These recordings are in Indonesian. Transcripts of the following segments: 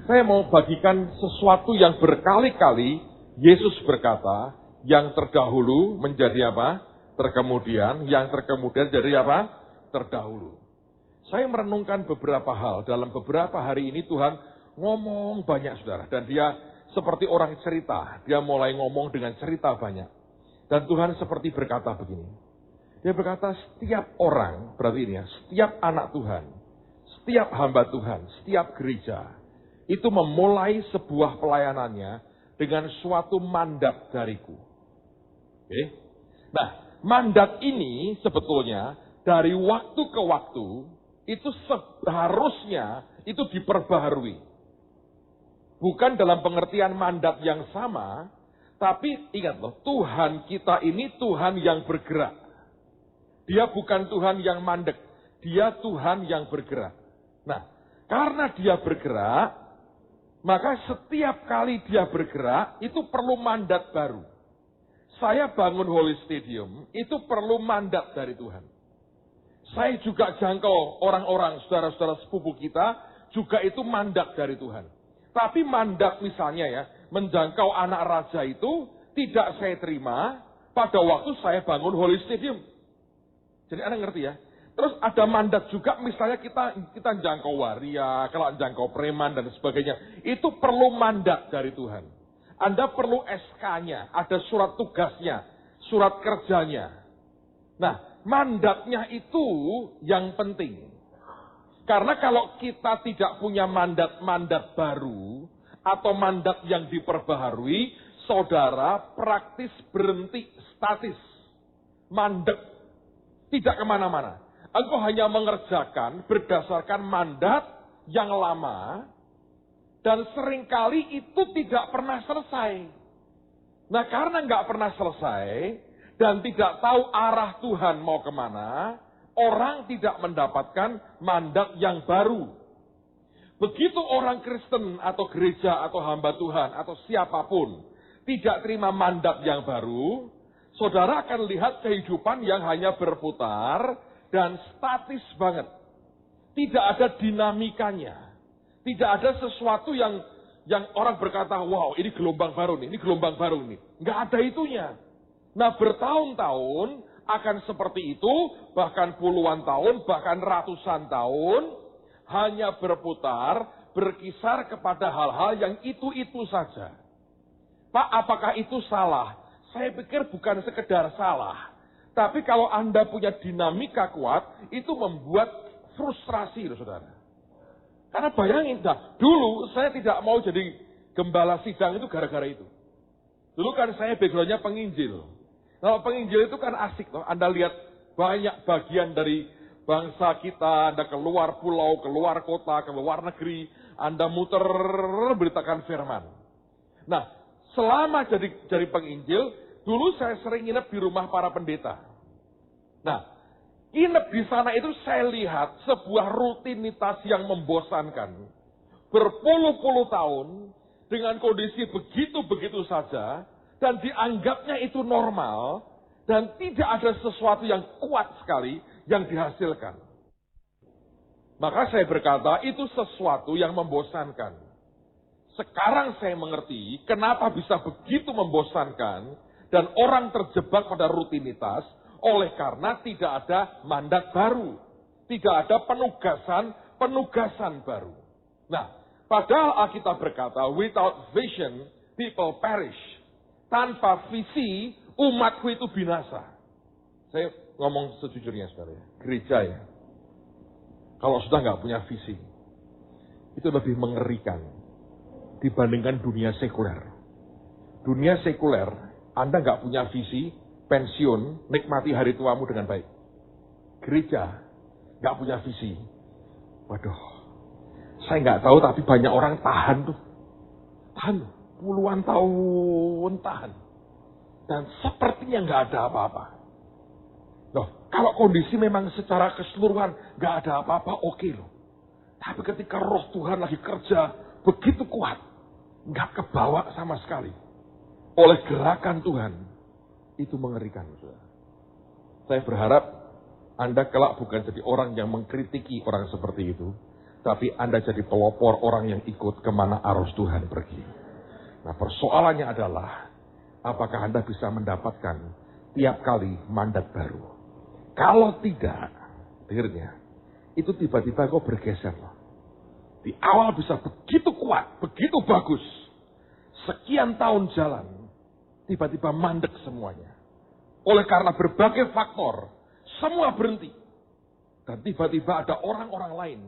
Saya mau bagikan sesuatu yang berkali-kali Yesus berkata, yang terdahulu menjadi apa? Terkemudian, yang terkemudian jadi apa? Terdahulu. Saya merenungkan beberapa hal. Dalam beberapa hari ini Tuhan ngomong banyak, saudara. Dan dia seperti orang cerita. Dia mulai ngomong dengan cerita banyak. Dan Tuhan seperti berkata begini. Dia berkata setiap orang, berarti ini ya, setiap anak Tuhan, setiap hamba Tuhan, setiap gereja, itu memulai sebuah pelayanannya dengan suatu mandat dariku. Oke? Nah, mandat ini sebetulnya dari waktu ke waktu, itu seharusnya itu diperbaharui. Bukan dalam pengertian mandat yang sama, tapi ingat loh, Tuhan kita ini Tuhan yang bergerak. Dia bukan Tuhan yang mandek, dia Tuhan yang bergerak. Nah, karena dia bergerak, maka setiap kali dia bergerak, itu perlu mandat baru. Saya bangun Holy Stadium, itu perlu mandat dari Tuhan. Saya juga jangkau orang-orang, saudara-saudara sepupu kita, juga itu mandat dari Tuhan. Tapi mandat misalnya ya, menjangkau anak raja itu, tidak saya terima pada waktu saya bangun Holy Stadium. Jadi Anda ngerti ya? Terus ada mandat juga, misalnya kita jangkau waria, kalau jangkau preman dan sebagainya. Itu perlu mandat dari Tuhan. Anda perlu SK-nya, ada surat tugasnya, surat kerjanya. Nah, mandatnya itu yang penting. Karena kalau kita tidak punya mandat-mandat baru, atau mandat yang diperbaharui, saudara praktis berhenti statis. Mandek. Tidak kemana-mana. Engkau hanya mengerjakan berdasarkan mandat yang lama, dan seringkali itu tidak pernah selesai. Nah, karena nggak pernah selesai, dan tidak tahu arah Tuhan mau kemana, orang tidak mendapatkan mandat yang baru. Begitu orang Kristen atau gereja atau hamba Tuhan atau siapapun tidak terima mandat yang baru, saudara akan lihat kehidupan yang hanya berputar dan statis banget. Tidak ada dinamikanya. Tidak ada sesuatu yang orang berkata, wow ini gelombang baru nih, ini gelombang baru nih. Nggak ada itunya. Nah, bertahun-tahun akan seperti itu, bahkan puluhan tahun, bahkan ratusan tahun, hanya berputar, berkisar kepada hal-hal yang itu-itu saja. Pak, apakah itu salah? Saya pikir bukan sekedar salah. Tapi kalau Anda punya dinamika kuat, itu membuat frustrasi, loh, saudara. Karena bayangin, dulu saya tidak mau jadi gembala sidang itu gara-gara itu. Dulu kan saya backgroundnya penginjil. Kalau penginjil itu kan asik, loh. Anda lihat banyak bagian dari bangsa kita, Anda keluar pulau, keluar kota, keluar negeri, Anda muter beritakan firman. Nah, selama jadi penginjil, dulu saya sering nginep di rumah para pendeta. Nah, nginep di sana itu saya lihat sebuah rutinitas yang membosankan. Berpuluh-puluh tahun dengan kondisi begitu-begitu saja, dan dianggapnya itu normal, dan tidak ada sesuatu yang kuat sekali yang dihasilkan. Maka saya berkata, itu sesuatu yang membosankan. Sekarang saya mengerti kenapa bisa begitu membosankan, dan orang terjebak pada rutinitas, oleh karena tidak ada mandat baru. Tidak ada penugasan baru. Nah, padahal Alkitab berkata, without vision, people perish. Tanpa visi, umatku itu binasa. Saya ngomong sejujurnya, saudara. Gereja ya, kalau sudah nggak punya visi, itu lebih mengerikan dibandingkan dunia sekuler. Dunia sekuler, Anda nggak punya visi, pensiun, nikmati hari tuamu dengan baik. Gereja nggak punya visi. Waduh, saya nggak tahu tapi banyak orang tahan tuh. Tahan, puluhan tahun tahan. Dan sepertinya nggak ada apa-apa. Loh, kalau kondisi memang secara keseluruhan nggak ada apa-apa, oke loh. Tapi ketika roh Tuhan lagi kerja begitu kuat, nggak kebawa sama sekali oleh gerakan Tuhan, itu mengerikan. Saya berharap Anda kelak bukan jadi orang yang mengkritiki orang seperti itu, tapi Anda jadi pelopor orang yang ikut kemana arus Tuhan pergi. Nah, persoalannya adalah, apakah Anda bisa mendapatkan tiap kali mandat baru? Kalau tidak, akhirnya itu tiba-tiba kok bergeser loh. Di awal bisa begitu kuat, begitu bagus. Sekian tahun jalan, tiba-tiba mandek semuanya. Oleh karena berbagai faktor, semua berhenti. Dan tiba-tiba ada orang-orang lain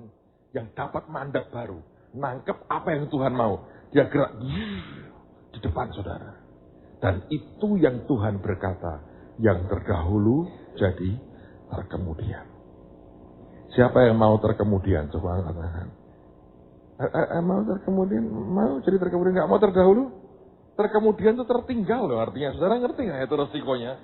yang dapat mandat baru. Nangkep apa yang Tuhan mau. Dia gerak di depan saudara. Dan itu yang Tuhan berkata, yang terdahulu jadi terkemudian. Siapa yang mau terkemudian? Coba angkat tangan. Mau terkemudian? Mau jadi terkemudian? Gak mau terdahulu? Terkemudian itu tertinggal loh artinya. Saudara ngerti gak itu resikonya?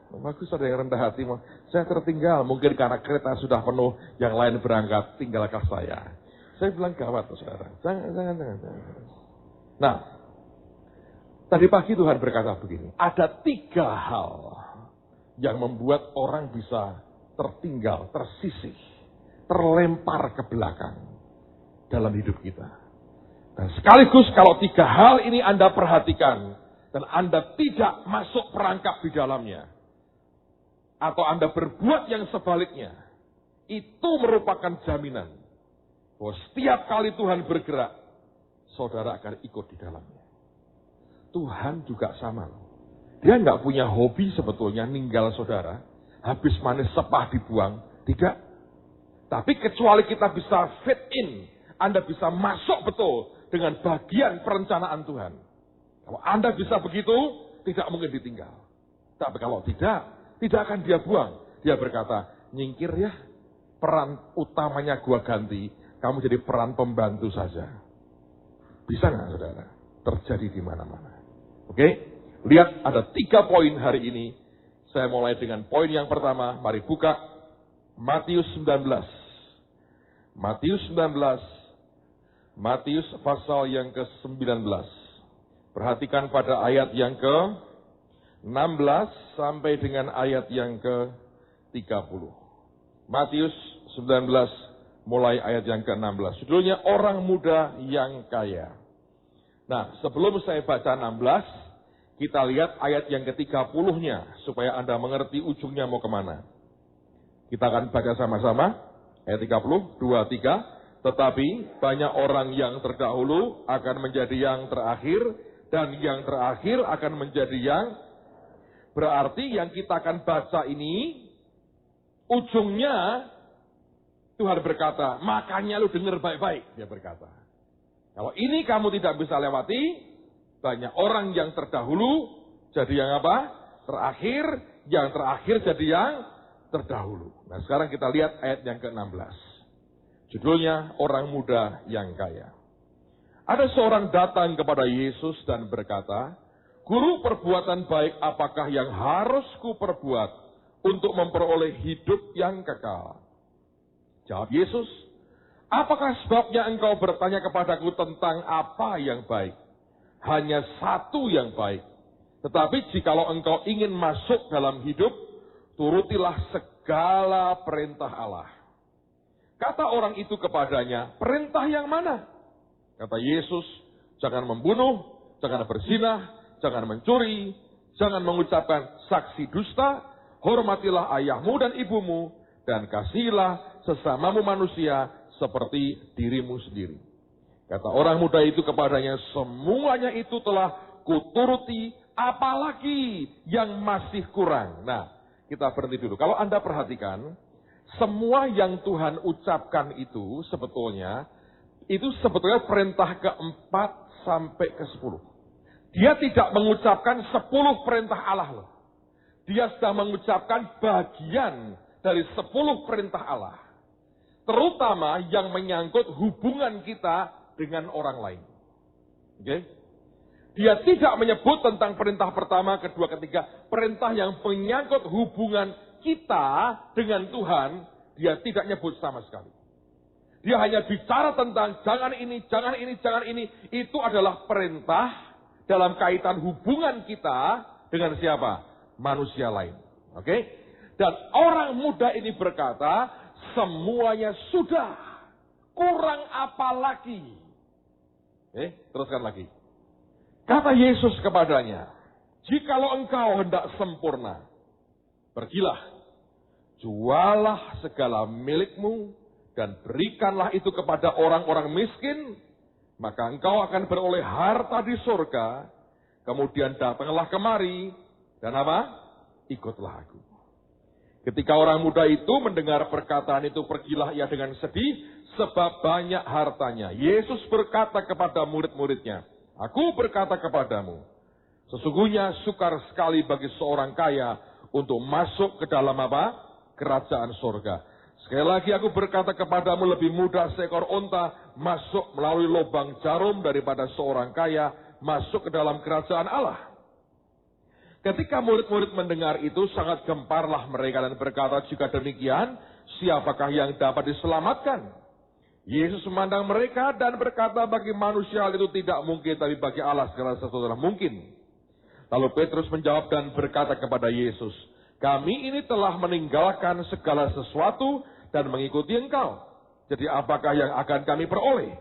Bagus ada yang rendah hati. Saya tertinggal. Mungkin karena kereta sudah penuh. Yang lain berangkat. Tinggalkah saya? Saya bilang gawat saudara. Jangan. Nah. Tadi pagi Tuhan berkata begini. Ada 3 hal yang membuat orang bisa tertinggal, tersisih, terlempar ke belakang dalam hidup kita. Dan sekaligus kalau 3 hal ini Anda perhatikan dan Anda tidak masuk perangkap di dalamnya, atau Anda berbuat yang sebaliknya, itu merupakan jaminan bahwa setiap kali Tuhan bergerak, saudara akan ikut di dalamnya. Tuhan juga sama loh. Dia nggak punya hobi sebetulnya ninggal saudara, habis manis sepah dibuang, tidak. Tapi kecuali kita bisa fit in, Anda bisa masuk betul dengan bagian perencanaan Tuhan. Kalau Anda bisa begitu, tidak mungkin ditinggal. Tapi kalau tidak akan dia buang. Dia berkata, nyingkir ya, peran utamanya gua ganti, kamu jadi peran pembantu saja. Bisa nggak saudara? Terjadi di mana-mana. Oke? Lihat ada 3 poin hari ini. Saya mulai dengan poin yang pertama. Mari buka Matius 19. Matius 19. Matius pasal yang ke-19. Perhatikan pada ayat yang ke-16 sampai dengan ayat yang ke-30. Matius 19 mulai ayat yang ke-16. Judulnya Orang Muda Yang Kaya. Nah, sebelum saya baca 16, kita lihat ayat yang ke-30-nya, supaya Anda mengerti ujungnya mau kemana. Kita akan baca sama-sama, ayat 30, 2, 3. Tetapi banyak orang yang terdahulu akan menjadi yang terakhir, dan yang terakhir akan menjadi yang... Berarti yang kita akan baca ini, ujungnya Tuhan berkata, makanya lu dengar baik-baik, dia berkata. Kalau ini kamu tidak bisa lewati, banyak orang yang terdahulu jadi yang apa? Terakhir, yang terakhir jadi yang terdahulu. Nah sekarang kita lihat ayat yang ke-16. Judulnya Orang Muda Yang Kaya. Ada seorang datang kepada Yesus dan berkata, Guru, perbuatan baik apakah yang harus kuperbuat untuk memperoleh hidup yang kekal? Jawab Yesus, apakah sebabnya engkau bertanya kepadaku tentang apa yang baik? Hanya satu yang baik. Tetapi jikalau engkau ingin masuk dalam hidup, turutilah segala perintah Allah. Kata orang itu kepadanya, perintah yang mana? Kata Yesus, jangan membunuh, jangan berzina, jangan mencuri, jangan mengucapkan saksi dusta, hormatilah ayahmu dan ibumu, dan kasihilah sesamamu manusia seperti dirimu sendiri. Kata orang muda itu kepadanya, semuanya itu telah kuturuti, apalagi yang masih kurang. Nah, kita berhenti dulu. Kalau Anda perhatikan, semua yang Tuhan ucapkan itu sebetulnya perintah ke-4 sampai ke-10. Dia tidak mengucapkan 10 perintah Allah loh. Dia sedang mengucapkan bagian dari 10 perintah Allah. Terutama yang menyangkut hubungan kita dengan orang lain. Oke? Dia tidak menyebut tentang perintah pertama, kedua, ketiga. Perintah yang menyangkut hubungan kita dengan Tuhan, dia tidak nyebut sama sekali. Dia hanya bicara tentang jangan ini, jangan ini, jangan ini. Itu adalah perintah dalam kaitan hubungan kita dengan siapa? Manusia lain. Oke? Dan orang muda ini berkata, semuanya sudah kurang apa lagi? Teruskan lagi. Kata Yesus kepadanya, jikalau engkau hendak sempurna, pergilah, jualah segala milikmu, dan berikanlah itu kepada orang-orang miskin, maka engkau akan beroleh harta di surga. Kemudian datanglah kemari, dan apa? Ikutlah aku. Ketika orang muda itu mendengar perkataan itu, pergilah ia dengan sedih, sebab banyak hartanya. Yesus berkata kepada murid-muridnya, aku berkata kepadamu, sesungguhnya sukar sekali bagi seorang kaya untuk masuk ke dalam apa? Kerajaan surga. Sekali lagi aku berkata kepadamu, lebih mudah seekor onta masuk melalui lubang jarum daripada seorang kaya masuk ke dalam kerajaan Allah. Ketika murid-murid mendengar itu, sangat gemparlah mereka dan berkata, jika demikian, siapakah yang dapat diselamatkan? Yesus memandang mereka dan berkata, bagi manusia hal itu tidak mungkin, tapi bagi Allah segala sesuatu adalah mungkin. Lalu Petrus menjawab dan berkata kepada Yesus, kami ini telah meninggalkan segala sesuatu dan mengikuti engkau. Jadi apakah yang akan kami peroleh?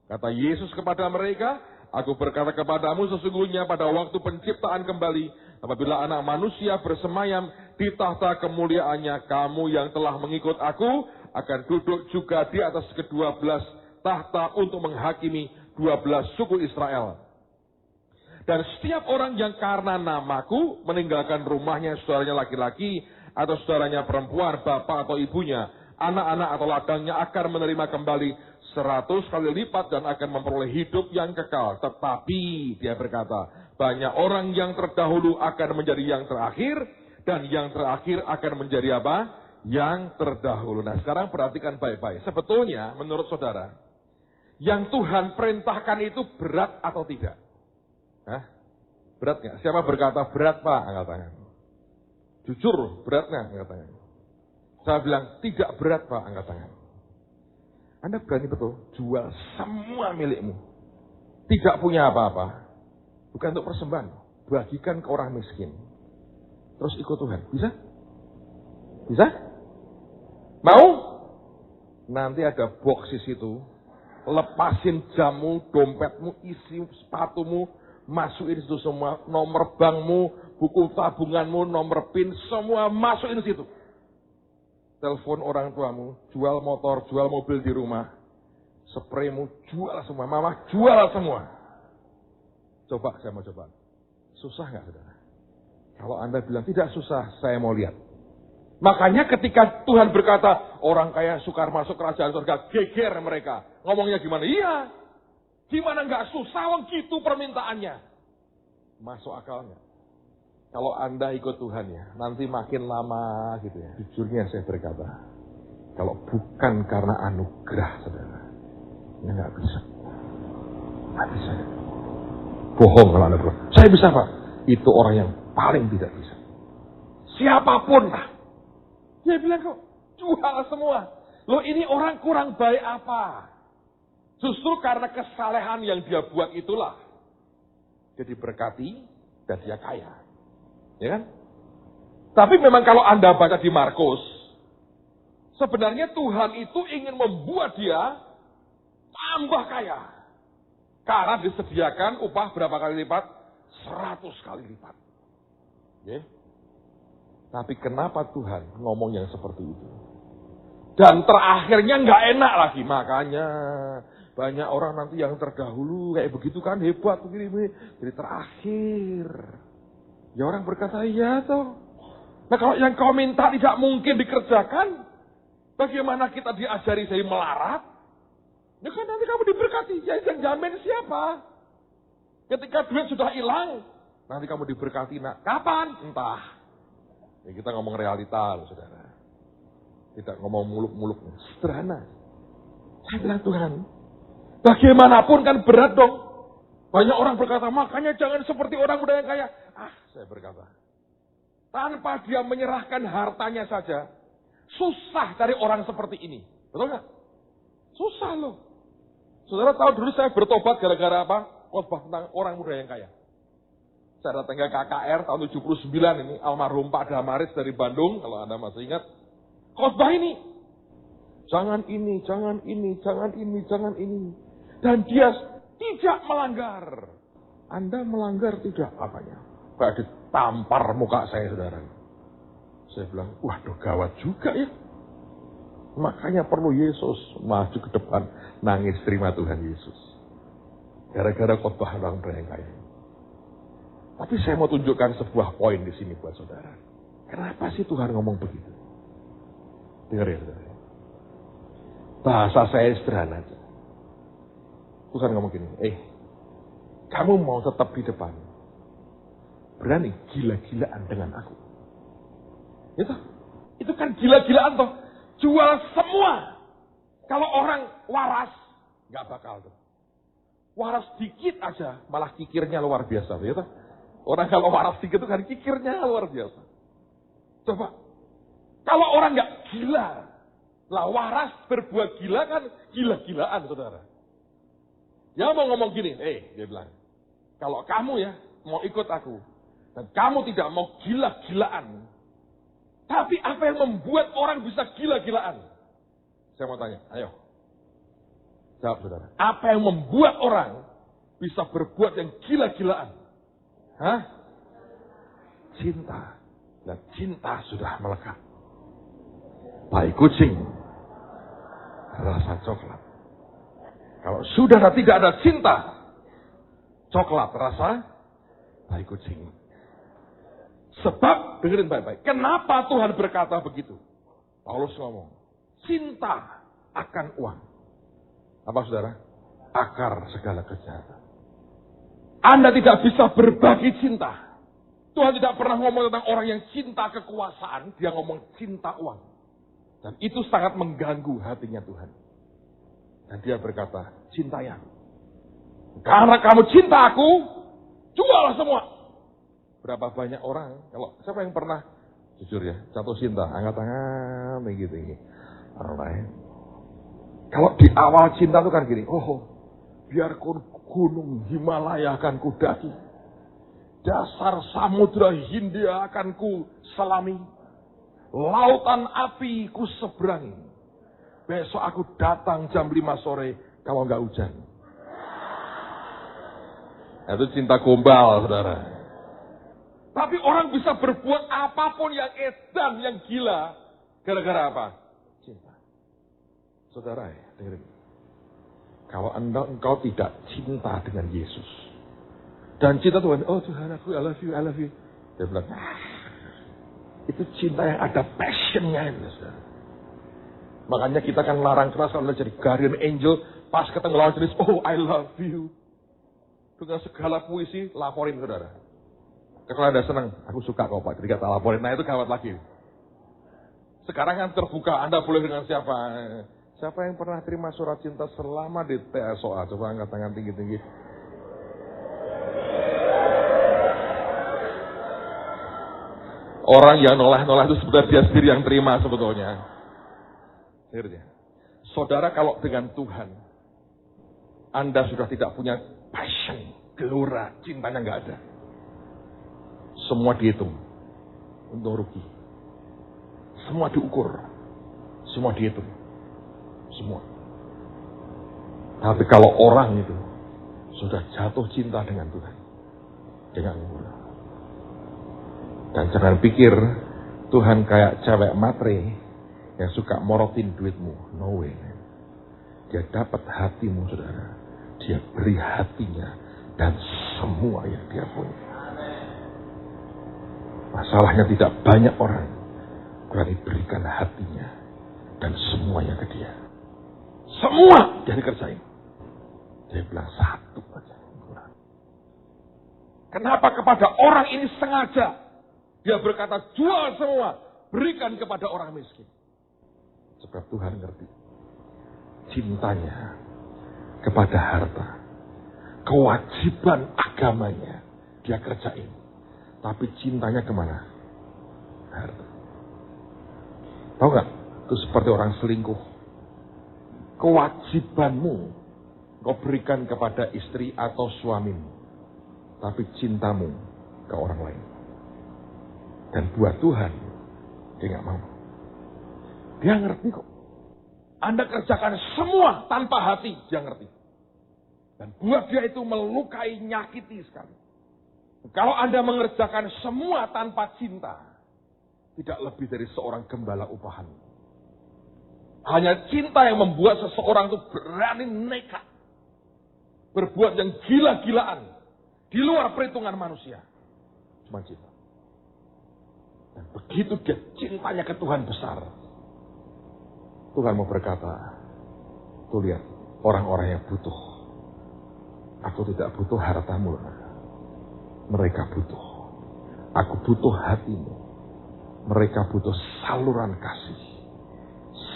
Kata Yesus kepada mereka, aku berkata kepadamu, sesungguhnya pada waktu penciptaan kembali, apabila anak manusia bersemayam di tahta kemuliaannya, kamu yang telah mengikut aku akan duduk juga di atas ke-12 tahta untuk menghakimi 12 suku Israel. Dan setiap orang yang karena namaku meninggalkan rumahnya, saudaranya laki-laki atau saudaranya perempuan, bapak atau ibunya, anak-anak atau ladangnya akan menerima kembali 100 kali lipat dan akan memperoleh hidup yang kekal. Tetapi dia berkata, banyak orang yang terdahulu akan menjadi yang terakhir, dan yang terakhir akan menjadi apa? Yang terdahulu. Nah, sekarang perhatikan baik-baik. Sebetulnya menurut saudara, yang Tuhan perintahkan itu berat atau tidak? Hah? Berat nggak? Siapa berkata berat, Pak? Angkat tangan. Jujur, berat nggak? Angkat tangan. Saya bilang tidak berat, Pak. Angkat tangan. Anda berani betul jual semua milikmu, tidak punya apa-apa, bukan untuk persembahan, bagikan ke orang miskin, terus ikut Tuhan. Bisa? Bisa? Mau? Nanti ada box di situ, lepasin jammu, dompetmu, isi sepatumu, masukin situ semua, nomor bankmu, buku tabunganmu, nomor PIN, semua masukin situ. Telepon orang tuamu, jual motor, jual mobil di rumah, spraymu, jual semua, mama jual semua. Coba, saya mau coba. Susah nggak, saudara? Kalau Anda bilang tidak susah, saya mau lihat. Makanya ketika Tuhan berkata, orang kaya sukar masuk kerajaan surga, geger mereka. Ngomongnya gimana? Iya. Gimana nggak susah, wong gitu permintaannya. Masuk akalnya. Kalau Anda ikut Tuhan ya, nanti makin lama gitu ya. Jujurnya saya berkata, kalau bukan karena anugerah, saudara, ya nggak bisa. Nggak bisa. Bohong kalau Anda bilang, saya bisa Pak. Itu orang yang paling tidak bisa. Siapapun lah. Dia bilang kok, jual semua. Loh ini orang kurang baik apa? Justru karena kesalehan yang dia buat itulah. Dia diberkati dan dia kaya. Ya kan? Tapi memang kalau Anda baca di Markus, sebenarnya Tuhan itu ingin membuat dia tambah kaya. Karena disediakan upah berapa kali lipat? 100 kali lipat. Ya? Tapi kenapa Tuhan ngomong yang seperti itu? Dan terakhirnya nggak enak lagi. Makanya banyak orang nanti yang terdahulu kayak begitu kan hebat begini. Jadi terakhir. Ya orang berkata, iya toh. Nah kalau yang kau minta tidak mungkin dikerjakan, bagaimana kita diajari dari melarat? Ya kan nanti kamu diberkati, ya yang jamin siapa? Ketika duit sudah hilang, nanti kamu diberkati, nah kapan? Entah. Ya kita ngomong realita loh saudara. Tidak ngomong muluk-muluk, sederhana. Saya bilang Tuhan, bagaimanapun kan berat dong. Banyak orang berkata, makanya jangan seperti orang muda yang kaya. Saya berkata, tanpa dia menyerahkan hartanya saja, susah dari orang seperti ini. Betul nggak? Susah loh. Saudara tahu dulu saya bertobat gara-gara apa? Khotbah tentang orang muda yang kaya. Saya datang ke KKR tahun 79 ini, almarhum Pak Damaris dari Bandung, kalau Anda masih ingat. Khotbah ini. Jangan ini, jangan ini, jangan ini, jangan ini. Dan dia tidak melanggar. Anda melanggar tidak apanya? Kayak ditampar muka saya, saudara. Saya bilang, waduh gawat juga ya. Makanya perlu Yesus maju ke depan, nangis terima Tuhan Yesus. Gara-gara khotbah orang mereka ini. Tapi saya mau tunjukkan sebuah poin di sini buat saudara. Kenapa sih Tuhan ngomong begitu? Dengar ya saudara. Bahasa saya sederhana aja. Tuhan ngomong gini, kamu mau tetap di depan, berani gila-gilaan dengan aku. Itu kan gila-gilaan toh. Jual semua. Kalau orang waras, gak bakal tuh. Waras dikit aja, malah kikirnya luar biasa. Ya toh? Orang kalau waras dikit itu kan kikirnya luar biasa. Coba, kalau orang gak gila, lah waras berbuat gila kan gila-gilaan saudara. Dia mau ngomong gini, dia bilang, kalau kamu ya mau ikut aku, dan kamu tidak mau gila-gilaan, tapi apa yang membuat orang bisa gila-gilaan? Saya mau tanya, ayo. Jawab saudara. Apa yang membuat orang bisa berbuat yang gila-gilaan? Hah? Cinta. Dan cinta sudah melekat. Tai kucing, rasa coklat. Kalau sudah tidak ada cinta, coklat rasa tai kucing. Sebab, dengerin baik-baik. Kenapa Tuhan berkata begitu? Paulus ngomong, cinta akan uang. Apa saudara? Akar segala kejahatan. Anda tidak bisa berbagi cinta. Tuhan tidak pernah ngomong tentang orang yang cinta kekuasaan. Dia ngomong cinta uang. Dan itu sangat mengganggu hatinya Tuhan. Dan dia berkata, cintai aku. Karena kamu cinta aku, jual semua. Berapa banyak orang, kalau siapa yang pernah, jujur ya, jatuh cinta, angkat tangan, begitu. Alright. Kalau di awal cinta itu kan gini, biarpun gunung Himalaya akan kudaki, dasar samudra Hindia akan ku selami, lautan api ku seberangi. Besok aku datang jam 5 sore kalau nggak hujan. Itu cinta gombal, saudara. Tapi orang bisa berbuat apapun yang edan, yang gila, gara-gara apa? Cinta. Saudara, dengerin. Kalau engkau tidak cinta dengan Yesus, dan cinta Tuhan, Tuhan aku, I love you, I love you. Dia bilang, itu cinta yang ada passionnya, saudara. Makanya kita kan larang keras kalau jadi guardian angel, pas ketemu lawan jenis, I love you. Dengan segala puisi, laporin saudara. Kalau Anda senang, aku suka kau Pak, ketika tak laporin, nah itu gawat lagi. Sekarang kan terbuka, Anda boleh dengan siapa. Siapa yang pernah terima surat cinta selama di TSOA? Coba angkat tangan tinggi-tinggi. Orang yang noleh-noleh itu sebenarnya dia sendiri yang terima sebetulnya. Saudara, kalau dengan Tuhan Anda sudah tidak punya passion, gelora, cintanya nggak ada. Semua dihitung untuk rugi. Semua diukur. Semua dihitung. Semua. Tapi kalau orang itu sudah jatuh cinta dengan Tuhan, jangan murah. Dan jangan pikir Tuhan kayak cewek matre yang suka morotin duitmu. No way. Dia dapat hatimu, saudara. Dia beri hatinya dan semua yang dia punya. Masalahnya tidak banyak orang berani berikan hatinya dan semuanya ke dia. Semua dia dikerjain. Dia bilang satu aja. Kenapa kepada orang ini sengaja dia berkata jual semua, berikan kepada orang miskin? Sebab Tuhan ngerti cintanya kepada harta, kewajiban agamanya dia kerjain, tapi cintanya kemana? Harta. Tahu nggak? Itu seperti orang selingkuh. Kewajibanmu kau berikan kepada istri atau suamimu, tapi cintamu ke orang lain. Dan buat Tuhan dia nggak mau. Dia ngerti kok. Anda kerjakan semua tanpa hati, dia ngerti. Dan buat dia itu melukai, nyakiti sekali. Kalau Anda mengerjakan semua tanpa cinta, tidak lebih dari seorang gembala upahan. Hanya cinta yang membuat seseorang itu berani nekat. Berbuat yang gila-gilaan. Di luar perhitungan manusia. Cuma cinta. Dan begitu dia cintanya ke Tuhan besar. Tuhan mau berkata, tuh lihat orang-orang yang butuh. Aku tidak butuh hartamu. Mereka butuh. Aku butuh hatimu. Mereka butuh saluran kasih.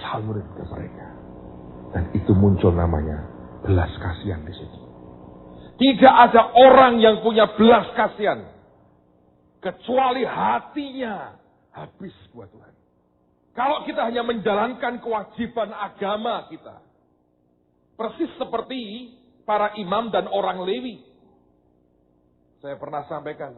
Saluran ke mereka. Dan itu muncul namanya belas kasihan di situ. Tidak ada orang yang punya belas kasihan. Kecuali hatinya habis buat Tuhan. Kalau kita hanya menjalankan kewajiban agama kita. Persis seperti para imam dan orang Lewi. Saya pernah sampaikan.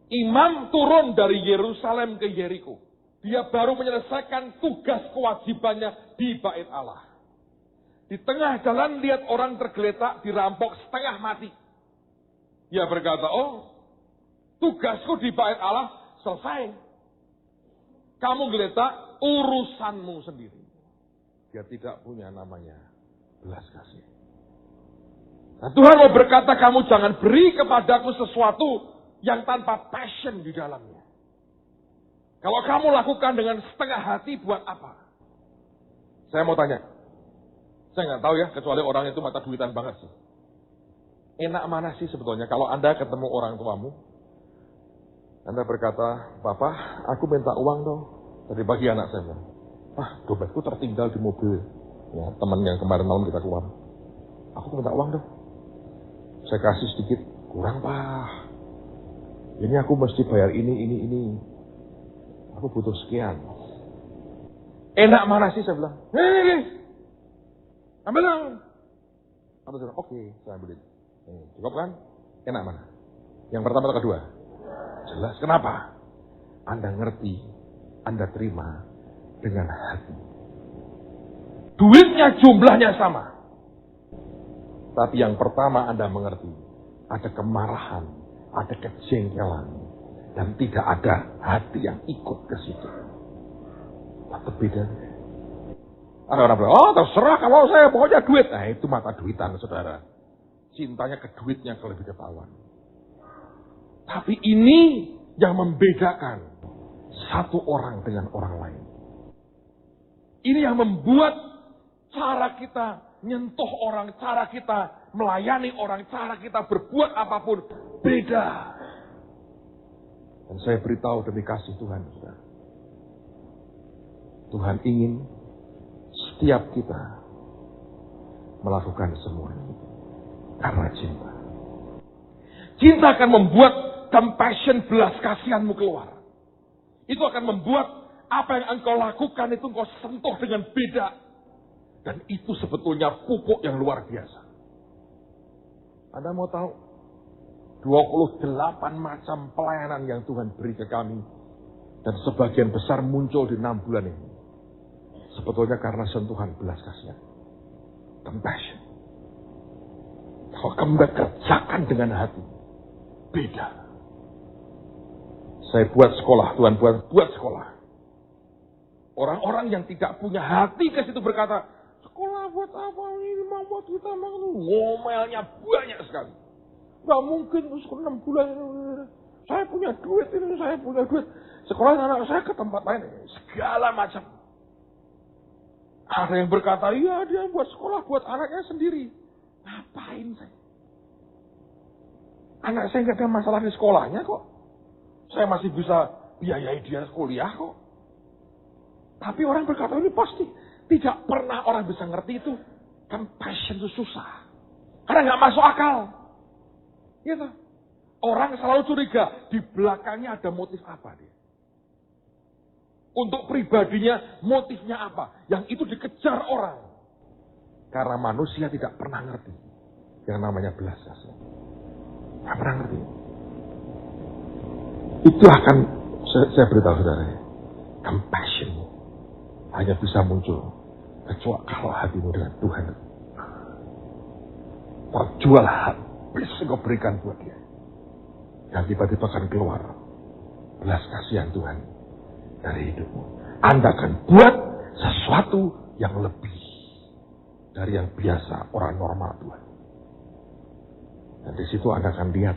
Imam turun dari Yerusalem ke Yeriko. Dia baru menyelesaikan tugas kewajibannya di bait Allah. Di tengah jalan lihat orang tergeletak, dirampok, setengah mati. Dia berkata, oh, tugasku di bait Allah selesai. Kamu geletak, urusanmu sendiri. Dia tidak punya namanya belas kasih. Nah, Tuhan mau berkata, kamu jangan beri kepadaku sesuatu yang tanpa passion di dalamnya. Kalau kamu lakukan dengan setengah hati, buat apa? Saya mau tanya. Saya nggak tahu ya, kecuali orang itu mata duitan banget sih. Enak mana sih sebetulnya kalau Anda ketemu orang tuamu, Anda berkata, Papa, aku minta uang dong. Tadi pagi anak saya bilang, dompetku tertinggal di mobil. Ya, teman yang kemarin malam kita keluar. Aku minta uang dong. Saya kasih sedikit, kurang Pak. Ini aku mesti bayar ini. Aku butuh sekian. Enak mana sih saya bilang. Hei, ambil dong. Ambil dong. Oke, saya ambilin. Cukup kan? Enak mana? Yang pertama atau kedua? Jelas. Kenapa? Anda ngerti, Anda terima dengan hati. Duitnya jumlahnya sama. Tapi yang pertama Anda mengerti, ada kemarahan, ada kejengkelan. Dan tidak ada hati yang ikut ke situ. Tetap beda. Ada orang bilang, oh terserah kalau saya pokoknya duit. Nah itu mata duitan saudara. Cintanya ke duitnya kalau lebih ketahuan. Tapi ini yang membedakan satu orang dengan orang lain. Ini yang membuat cara kita nyentuh orang, cara kita melayani orang, cara kita berbuat apapun beda. Dan saya beritahu demi kasih Tuhan, saudara. Tuhan ingin setiap kita melakukan semua ini karena cinta. Cinta akan membuat compassion, belas kasihanmu keluar. Itu akan membuat apa yang engkau lakukan itu engkau sentuh dengan beda. Dan itu sebetulnya pupuk yang luar biasa. Anda mau tahu? 28 macam pelayanan yang Tuhan beri ke kami. Dan sebagian besar muncul di 6 bulan ini. Sebetulnya karena sentuhan belas kasihan. Compassion. Kalau kamu kerjakan dengan hati. Beda. Saya buat sekolah. Tuhan buat sekolah. Orang-orang yang tidak punya hati ke situ berkata, sekolah buat apa ini? Mau buat kita mau ngomelnya banyak sekali. Gak mungkin 6 bulan. Saya punya duit ini, saya punya duit. Sekolah anak saya ke tempat lain. Segala macam. Ada yang berkata, iya dia buat sekolah buat anaknya sendiri. Ngapain saya? Anak saya gak ada masalah di sekolahnya kok. Saya masih bisa biayai dia kuliah kok. Tapi orang berkata ini pasti. Tidak pernah orang bisa ngerti itu. Compassion itu susah. Karena gak masuk akal. Gitu. Orang selalu curiga, di belakangnya ada motif apa dia. Untuk pribadinya, motifnya apa. Yang itu dikejar orang. Karena manusia tidak pernah ngerti. Yang namanya belas kasihan. Tidak pernah ngerti. Itu akan, saya beritahu saudara, compassion hanya bisa muncul Kecuali kalau hatimu dengan Tuhan. Perjual habis engkau berikan buat dia. Dan tiba-tiba akan keluar belas kasihan Tuhan dari hidupmu. Anda akan buat sesuatu yang lebih dari yang biasa orang normal Tuhan. Dan di situ Anda akan lihat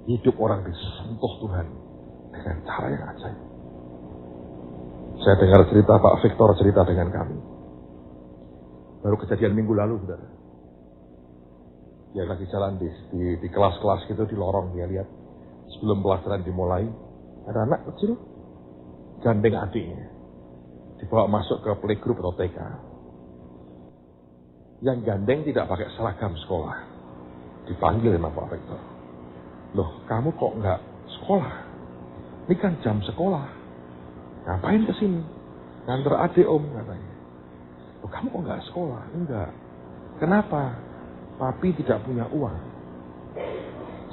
hidup orang disentuh Tuhan dengan cara yang ajaib. Saya dengar cerita Pak Victor cerita dengan kami. Baru kejadian minggu lalu, saudara. Dia lagi jalan di kelas-kelas gitu, di lorong dia lihat. Sebelum pelajaran dimulai, ada anak kecil gandeng adiknya. Dibawa masuk ke playgroup atau TK. Yang gandeng tidak pakai seragam sekolah. Dipanggil sama Pak Victor. Loh, kamu kok nggak sekolah? Ini kan jam sekolah. Ngapain kesini? Nganter adik om katanya. Loh, kamu kok nggak sekolah? Enggak. Kenapa? Papi tidak punya uang.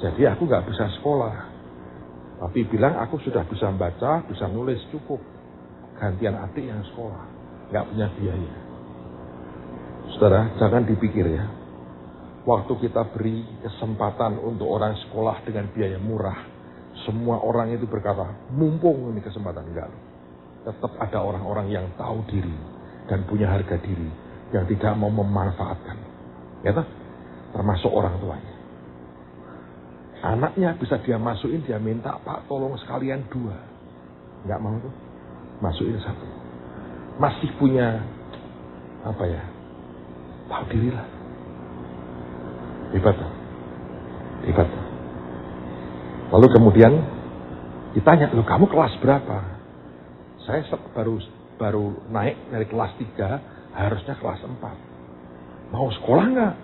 Jadi aku nggak bisa sekolah. Papi bilang aku sudah bisa baca, bisa nulis cukup. Gantian adik yang sekolah. Nggak punya biaya. Saudara, jangan dipikir ya. Waktu kita beri kesempatan untuk orang sekolah dengan biaya murah. Semua orang itu berkata, mumpung ini kesempatan. Enggak. Tetap ada orang-orang yang tahu diri. Dan punya harga diri. Yang tidak mau memanfaatkan. Ya toh? Termasuk orang tuanya. Anaknya bisa dia masukin, dia minta, Pak tolong sekalian 2. Enggak mau tuh. Masukin 1. Masih punya, tahu diri lah. Hebat. Lalu kemudian ditanya, loh kamu kelas berapa? Saya baru naik dari kelas 3, harusnya kelas 4. Mau sekolah nggak?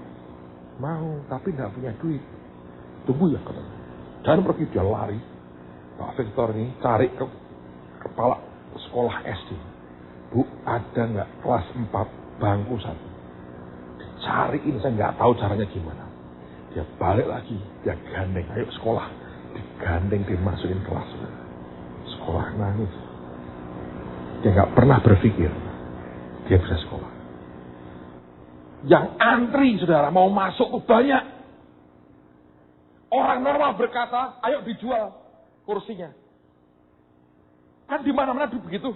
Mau, tapi nggak punya duit. Tunggu ya katanya. Jangan pergi, dia lari. Pak Victor ini cari ke kepala sekolah SD. Bu, ada nggak kelas 4 bangku 1? Dicariin, saya nggak tahu caranya gimana. Dia balik lagi, dia gandeng, ayo sekolah. Digandeng, dimasukin kelas. Sekolah nangis. Dia nggak pernah berpikir dia bisa sekolah. Yang antri, saudara, mau masuk tuh banyak. Orang normal berkata, ayo dijual kursinya. Kan di mana-mana begitu.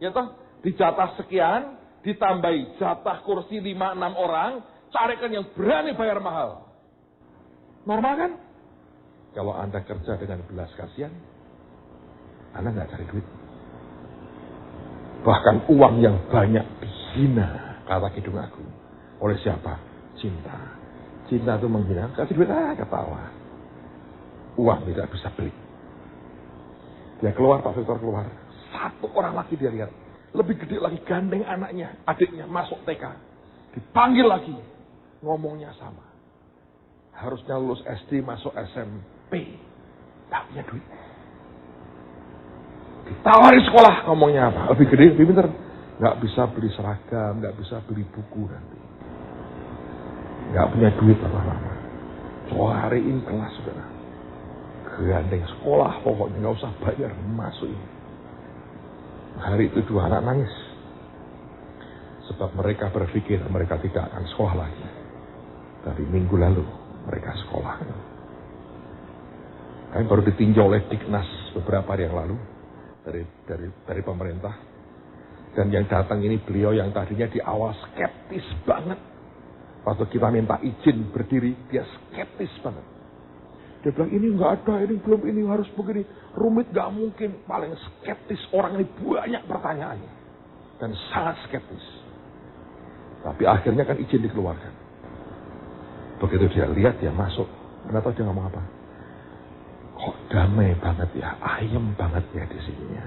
Ya toh, di jatah sekian, ditambahi jatah kursi 5-6 orang, carikan yang berani bayar mahal. Normal kan? Kalau Anda kerja dengan belas kasihan, Anda nggak cari duit. Bahkan uang yang banyak dihina, kata Kidung Agung. Oleh siapa? Cinta. Cinta itu menghina, kasih duit, ketawa. Uang tidak bisa beli. Dia keluar, Pak Victor keluar. 1 orang lagi dia lihat. Lebih gede lagi, gandeng anaknya, adiknya, masuk TK. Dipanggil lagi. Ngomongnya sama. Harusnya lulus SD, masuk SMP. Tak punya duit. Ditawari sekolah, ngomongnya apa? Lebih gede, lebih pintar. Nggak bisa beli seragam, nggak bisa beli buku nanti. Nggak punya duit apa-apa. Cariin kelas, saudara. Gandeng sekolah, pokoknya nggak usah bayar, masukin. Hari itu 2 anak nangis. Sebab mereka berpikir mereka tidak akan sekolah lagi. Tapi minggu lalu mereka sekolah. Kami baru ditinjau oleh Diknas beberapa hari yang lalu. Dari pemerintah. Dan yang datang ini beliau yang tadinya di awal skeptis banget. Waktu kita minta izin berdiri, dia skeptis banget. Dia bilang ini nggak ada, ini belum, ini harus begini. Rumit nggak mungkin. Paling skeptis orang ini banyak pertanyaannya. Dan sangat skeptis. Tapi akhirnya kan izin dikeluarkan. Begitu dia lihat, dia masuk. Anda tahu dia ngomong apa? Kok damai banget ya, ayem banget ya di sini ya.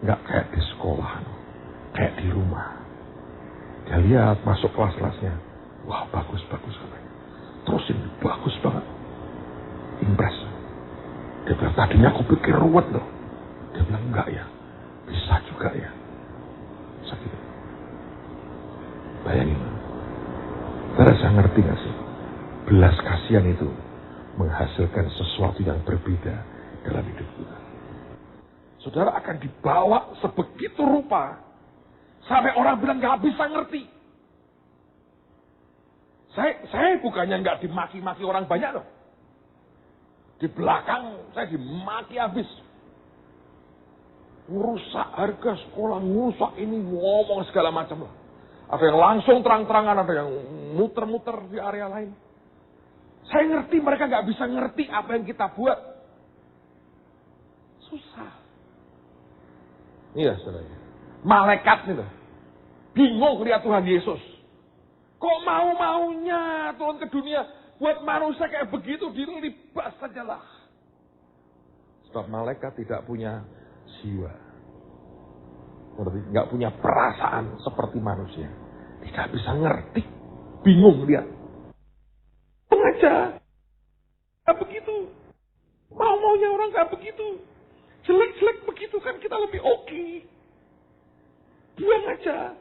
Nggak kayak di sekolah, kayak di rumah. Dia lihat masuk kelas-kelasnya. Wah, bagus katanya. Terusin, bagus banget. Impress. Dia bilang, tadinya aku pikir ruwet loh. Dia bilang, enggak ya. Bisa juga ya. Bisa gitu. Bayangin. Saya ngerti gak sih? Belas kasihan itu menghasilkan sesuatu yang berbeda dalam hidup kita. Saudara akan dibawa sebegitu rupa. Sampai orang bilang gak bisa ngerti. Saya bukannya gak dimaki-maki orang banyak loh. Di belakang saya dimaki habis. Ngerusak harga sekolah, ngerusak ini, ngomong segala macam lah. Ada yang langsung terang-terangan, ada yang muter-muter di area lain. Saya ngerti mereka gak bisa ngerti apa yang kita buat. Susah. Iya saudara. Malaikat nih loh. Bingung lihat Tuhan Yesus. Kok mau-maunya turun ke dunia buat manusia kayak begitu dilibas sajalah. Sebab malaikat tidak punya jiwa. Nggak punya perasaan seperti manusia. Tidak bisa ngerti. Bingung lihat. Aja. Gak begitu. Mau-maunya orang gak begitu. Jelek-jelek begitu kan kita lebih oke. Buang aja.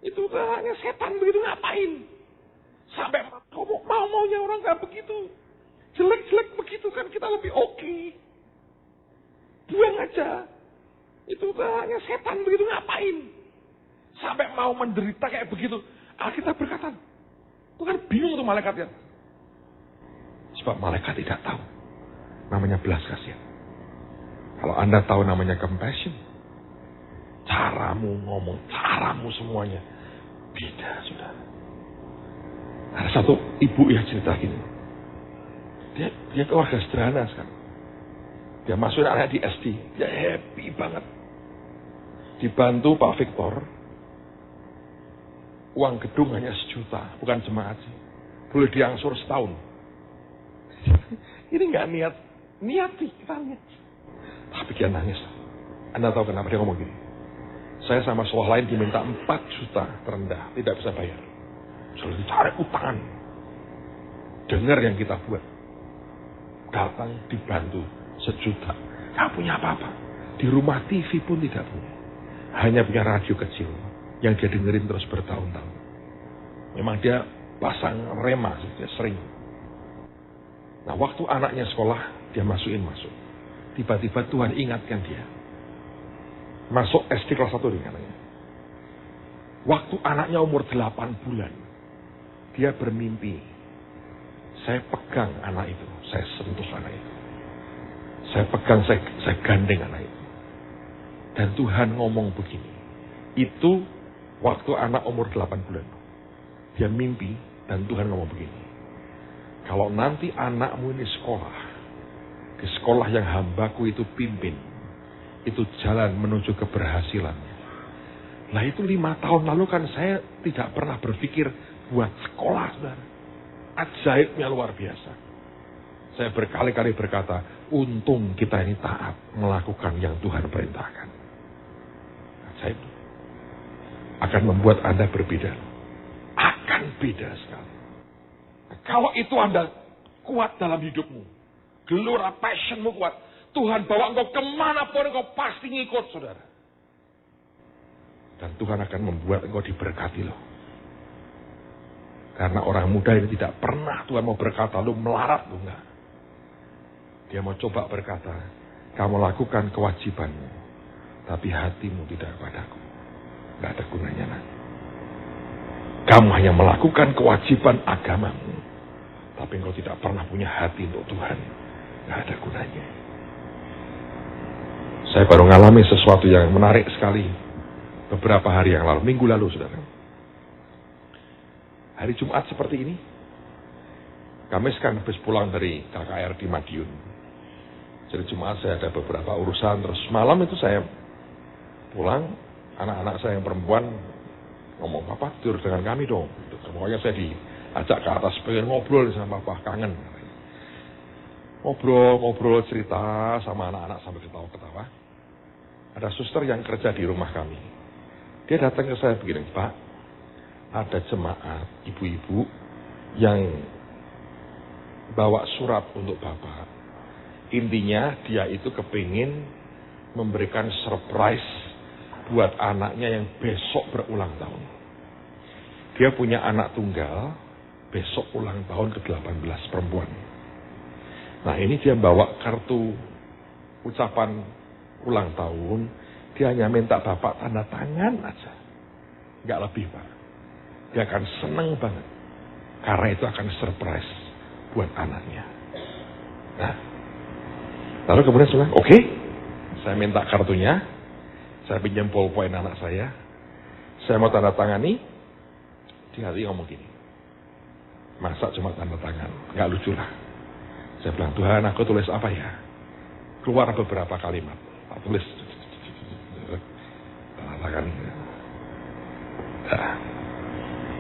Itu hanya setan begitu ngapain. Sampai mau-maunya orang gak begitu. Jelek-jelek begitu kan kita lebih oke. Buang aja. Itu hanya setan begitu ngapain. Sampai mau menderita kayak begitu. Alkitab berkata, Tuhan bingung tuh malaikatnya. Sebab malaikat tidak tahu namanya belas kasihan. Kalau Anda tahu namanya compassion, caramu ngomong, caramu semuanya beda, saudara. Ada satu ibu yang cerita gini. Dia keluarga sederhana sekarang. Dia masukin anaknya di SD. Dia happy banget. Dibantu Pak Victor. Uang gedung hanya 1 juta. Bukan jemaat sih. Boleh diangsur setahun. Ini gak niat sih kita lihat. Tapi dia nangis. Anda tahu kenapa dia ngomong gini? Saya sama sekolah lain diminta 4 juta terendah. Tidak bisa bayar. Sudah dicari utangan. Dengar yang kita buat. Datang dibantu 1 juta. Gak punya apa-apa. Di rumah TV pun tidak punya. Hanya punya radio kecil. Yang dia dengerin terus bertahun-tahun. Memang dia pasang rema. Dia sering. Nah waktu anaknya sekolah, dia masuk. Tiba-tiba Tuhan ingatkan dia. Masuk SD kelas 1 nih anaknya. Waktu anaknya umur 8 bulan. Dia bermimpi. Saya pegang anak itu. Saya sentuh anak itu. Saya pegang, saya gandeng anak itu. Dan Tuhan ngomong begini. Itu waktu anak umur 8 bulan. Dia mimpi dan Tuhan ngomong begini. Kalau nanti anakmu ini sekolah, di sekolah yang hambaku itu pimpin, itu jalan menuju keberhasilannya. Nah itu 5 tahun lalu kan saya tidak pernah berpikir buat sekolah, saudara. Ajaibnya luar biasa. Saya berkali-kali berkata, untung kita ini taat melakukan yang Tuhan perintahkan. Ajaib. Akan membuat Anda berbeda. Akan beda sekali. Kalau itu Anda kuat dalam hidupmu, gelora passionmu kuat, Tuhan bawa engkau kemanapun engkau pasti ngikut, saudara. Dan Tuhan akan membuat engkau diberkati loh. Karena orang muda ini tidak pernah Tuhan mau berkata, lu melarat lu enggak. Dia mau coba berkata, kamu lakukan kewajibanmu, tapi hatimu tidak padaku. Enggak ada gunanya nanti. Kamu hanya melakukan kewajiban agamamu. Tapi engkau tidak pernah punya hati untuk Tuhan. Nggak ada gunanya. Saya baru ngalami sesuatu yang menarik sekali. Beberapa hari yang lalu. Minggu lalu, saudara. Hari Jumat seperti ini. Kamis kan habis pulang dari KKR di Madiun. Jadi Jumat saya ada beberapa urusan. Terus malam itu saya pulang. Anak-anak saya yang perempuan ngomong, Papa tidur dengan kami dong. Pokoknya saya diajak ke atas pengen ngobrol sama Papa, kangen. Ngobrol cerita sama anak-anak sambil ketawa-ketawa. Ada suster yang kerja di rumah kami. Dia datang ke saya begini, Pak, ada jemaat ibu-ibu yang bawa surat untuk Bapak. Intinya dia itu kepingin memberikan surprise buat anaknya yang besok berulang tahun. Dia punya anak tunggal, besok ulang tahun ke-18 perempuan. Nah ini dia bawa kartu ucapan ulang tahun, dia hanya minta Bapak tanda tangan aja. Nggak lebih, Pak. Dia akan senang banget. Karena itu akan surprise buat anaknya. Nah, lalu kemudian saya bilang, oke, saya minta kartunya, saya pinjam ballpoint anak saya mau tanda tangani. Di hati ngomong gini, masa cuma tanda tangan, nggak lucu lah. Saya bilang, Tuhan, aku tulis apa ya? Keluar beberapa kalimat, tak tulis, tanda tangan. Nah,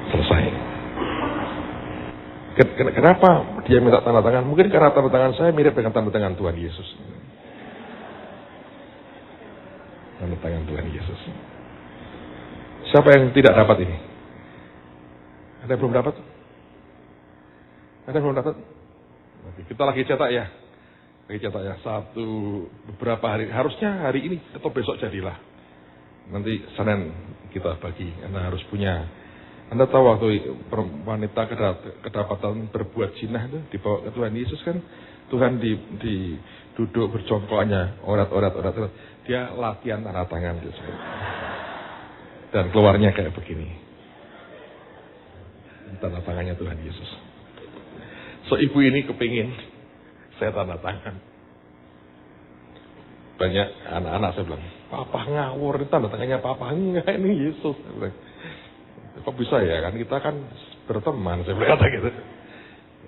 selesai. Kenapa dia minta tanda tangan? Mungkin karena tanda tangan saya mirip dengan tanda tangan Tuhan Yesus. Tanda tangan Tuhan Yesus. Siapa yang tidak dapat ini? Ada yang belum dapat? Ada yang belum dapat? Kita lagi cetak ya. Beberapa hari. Harusnya hari ini atau besok jadilah. Nanti Senin kita bagi. Anda harus punya. Anda tahu waktu wanita kedapatan berbuat zina itu dibawa ke Tuhan Yesus kan, Tuhan di duduk berjongkoknya, orat. Dia latihan tanda tangan gitu. Dan keluarnya kayak begini. Tanda tangannya Tuhan Yesus. So ibu ini kepingin saya tanda tangan. Banyak anak-anak saya bilang, Papa ngawur, tanda tangannya Papa enggak, ini Yesus. Saya bilang, kok bisa ya, kan kita kan berteman, saya berkata gitu.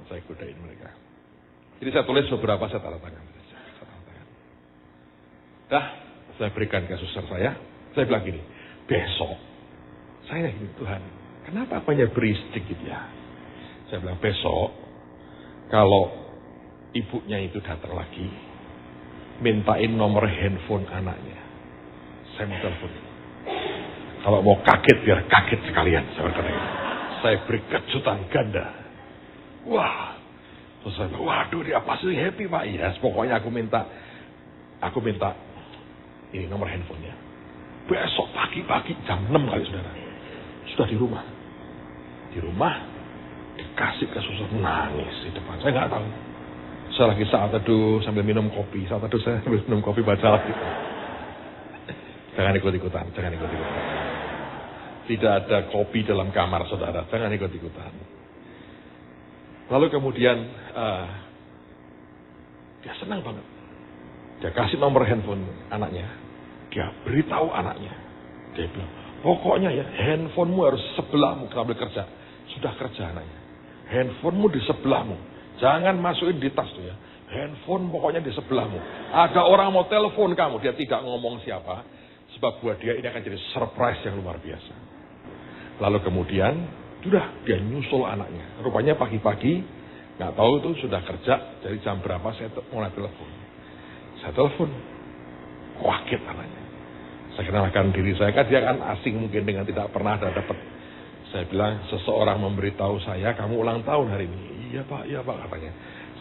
Saya godain mereka. Jadi saya tulis beberapa, saya tanda tangan. Dah, saya berikan ke suster saya bilang gini, besok, saya gini, Tuhan, kenapa apanya beri sedikit ya? Saya bilang, besok, kalau ibunya itu datang lagi, mintain nomor handphone anaknya. Saya mau telepon. Kalau mau kaget, biar kaget sekalian. Saya beri kejutan ganda. Wah. Terus saya bilang, waduh dia pasti happy Pak. Yes, pokoknya aku minta ini nomor handphonenya. Besok pagi-pagi jam 6 kali saudara. Sudah di rumah. Dikasih ke suster, nangis di depan. Saya nggak tahu. Saya lagi saat teduh sambil minum kopi. Saat teduh saya sambil minum kopi baca lagi. Jangan ikut-ikutan. Tidak ada kopi dalam kamar saudara. Jangan ikut-ikutan. Lalu kemudian dia senang banget. Dia kasih nomor handphone anaknya. Dia beritahu anaknya. Dia bilang, pokoknya ya handphonemu harus sebelahmu sambil kerja. Sudah kerja anaknya. Handphonemu di sebelahmu. Jangan masukin di tas tuh ya. Handphone pokoknya di sebelahmu. Ada orang mau telepon kamu. Dia tidak ngomong siapa. Sebab buat dia ini akan jadi surprise yang luar biasa. Lalu kemudian, sudah dia nyusul anaknya. Rupanya pagi-pagi, nggak tahu itu sudah kerja. Dari jam berapa saya mulai telepon. Saya telepon. Kaget anaknya. Saya kenalkan diri saya, kan dia kan asing mungkin dengan tidak pernah ada dapat. Saya bilang, seseorang memberitahu saya, kamu ulang tahun hari ini. Iya pak katanya.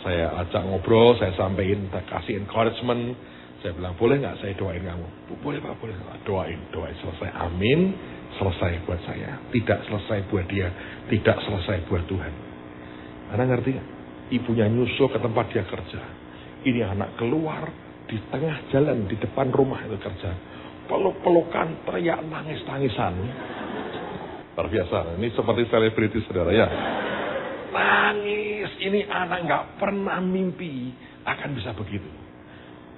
Saya ajak ngobrol, saya sampaikan, kasih encouragement. Saya bilang, boleh nggak saya doain kamu? Boleh pak, boleh. Doain selesai. Amin. Selesai buat saya. Tidak selesai buat dia. Tidak selesai buat Tuhan. Anda ngerti nggak? Ibunya nyusul ke tempat dia kerja. Ini anak keluar di tengah jalan di depan rumah itu kerja. Peluk-pelukan, teriak, nangis-nangisan. Terbiasa. Ini seperti selebriti saudara ya. Nangis. Ini anak nggak pernah mimpi akan bisa begitu.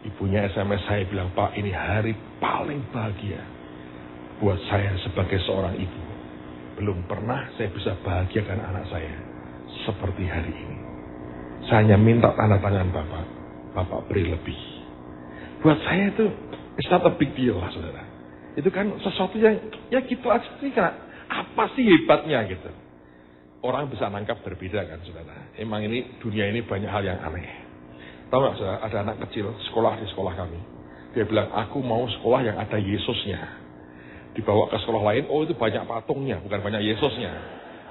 Ibunya SMS saya bilang, Pak, ini hari paling bahagia buat saya sebagai seorang ibu. Belum pernah saya bisa bahagiakan anak saya seperti hari ini. Saya hanya minta tanda tangan Bapak beri lebih. Buat saya itu, it's not a big deal lah saudara. Itu kan sesuatu yang, ya gitu aja sih, apa sih hebatnya gitu. Orang bisa nangkap berbeda kan saudara. Emang ini, dunia ini banyak hal yang aneh. Tahu gak saudara, ada anak kecil sekolah di sekolah kami. Dia bilang, aku mau sekolah yang ada Yesusnya. Dibawa ke sekolah lain, oh itu banyak patungnya, bukan banyak Yesusnya.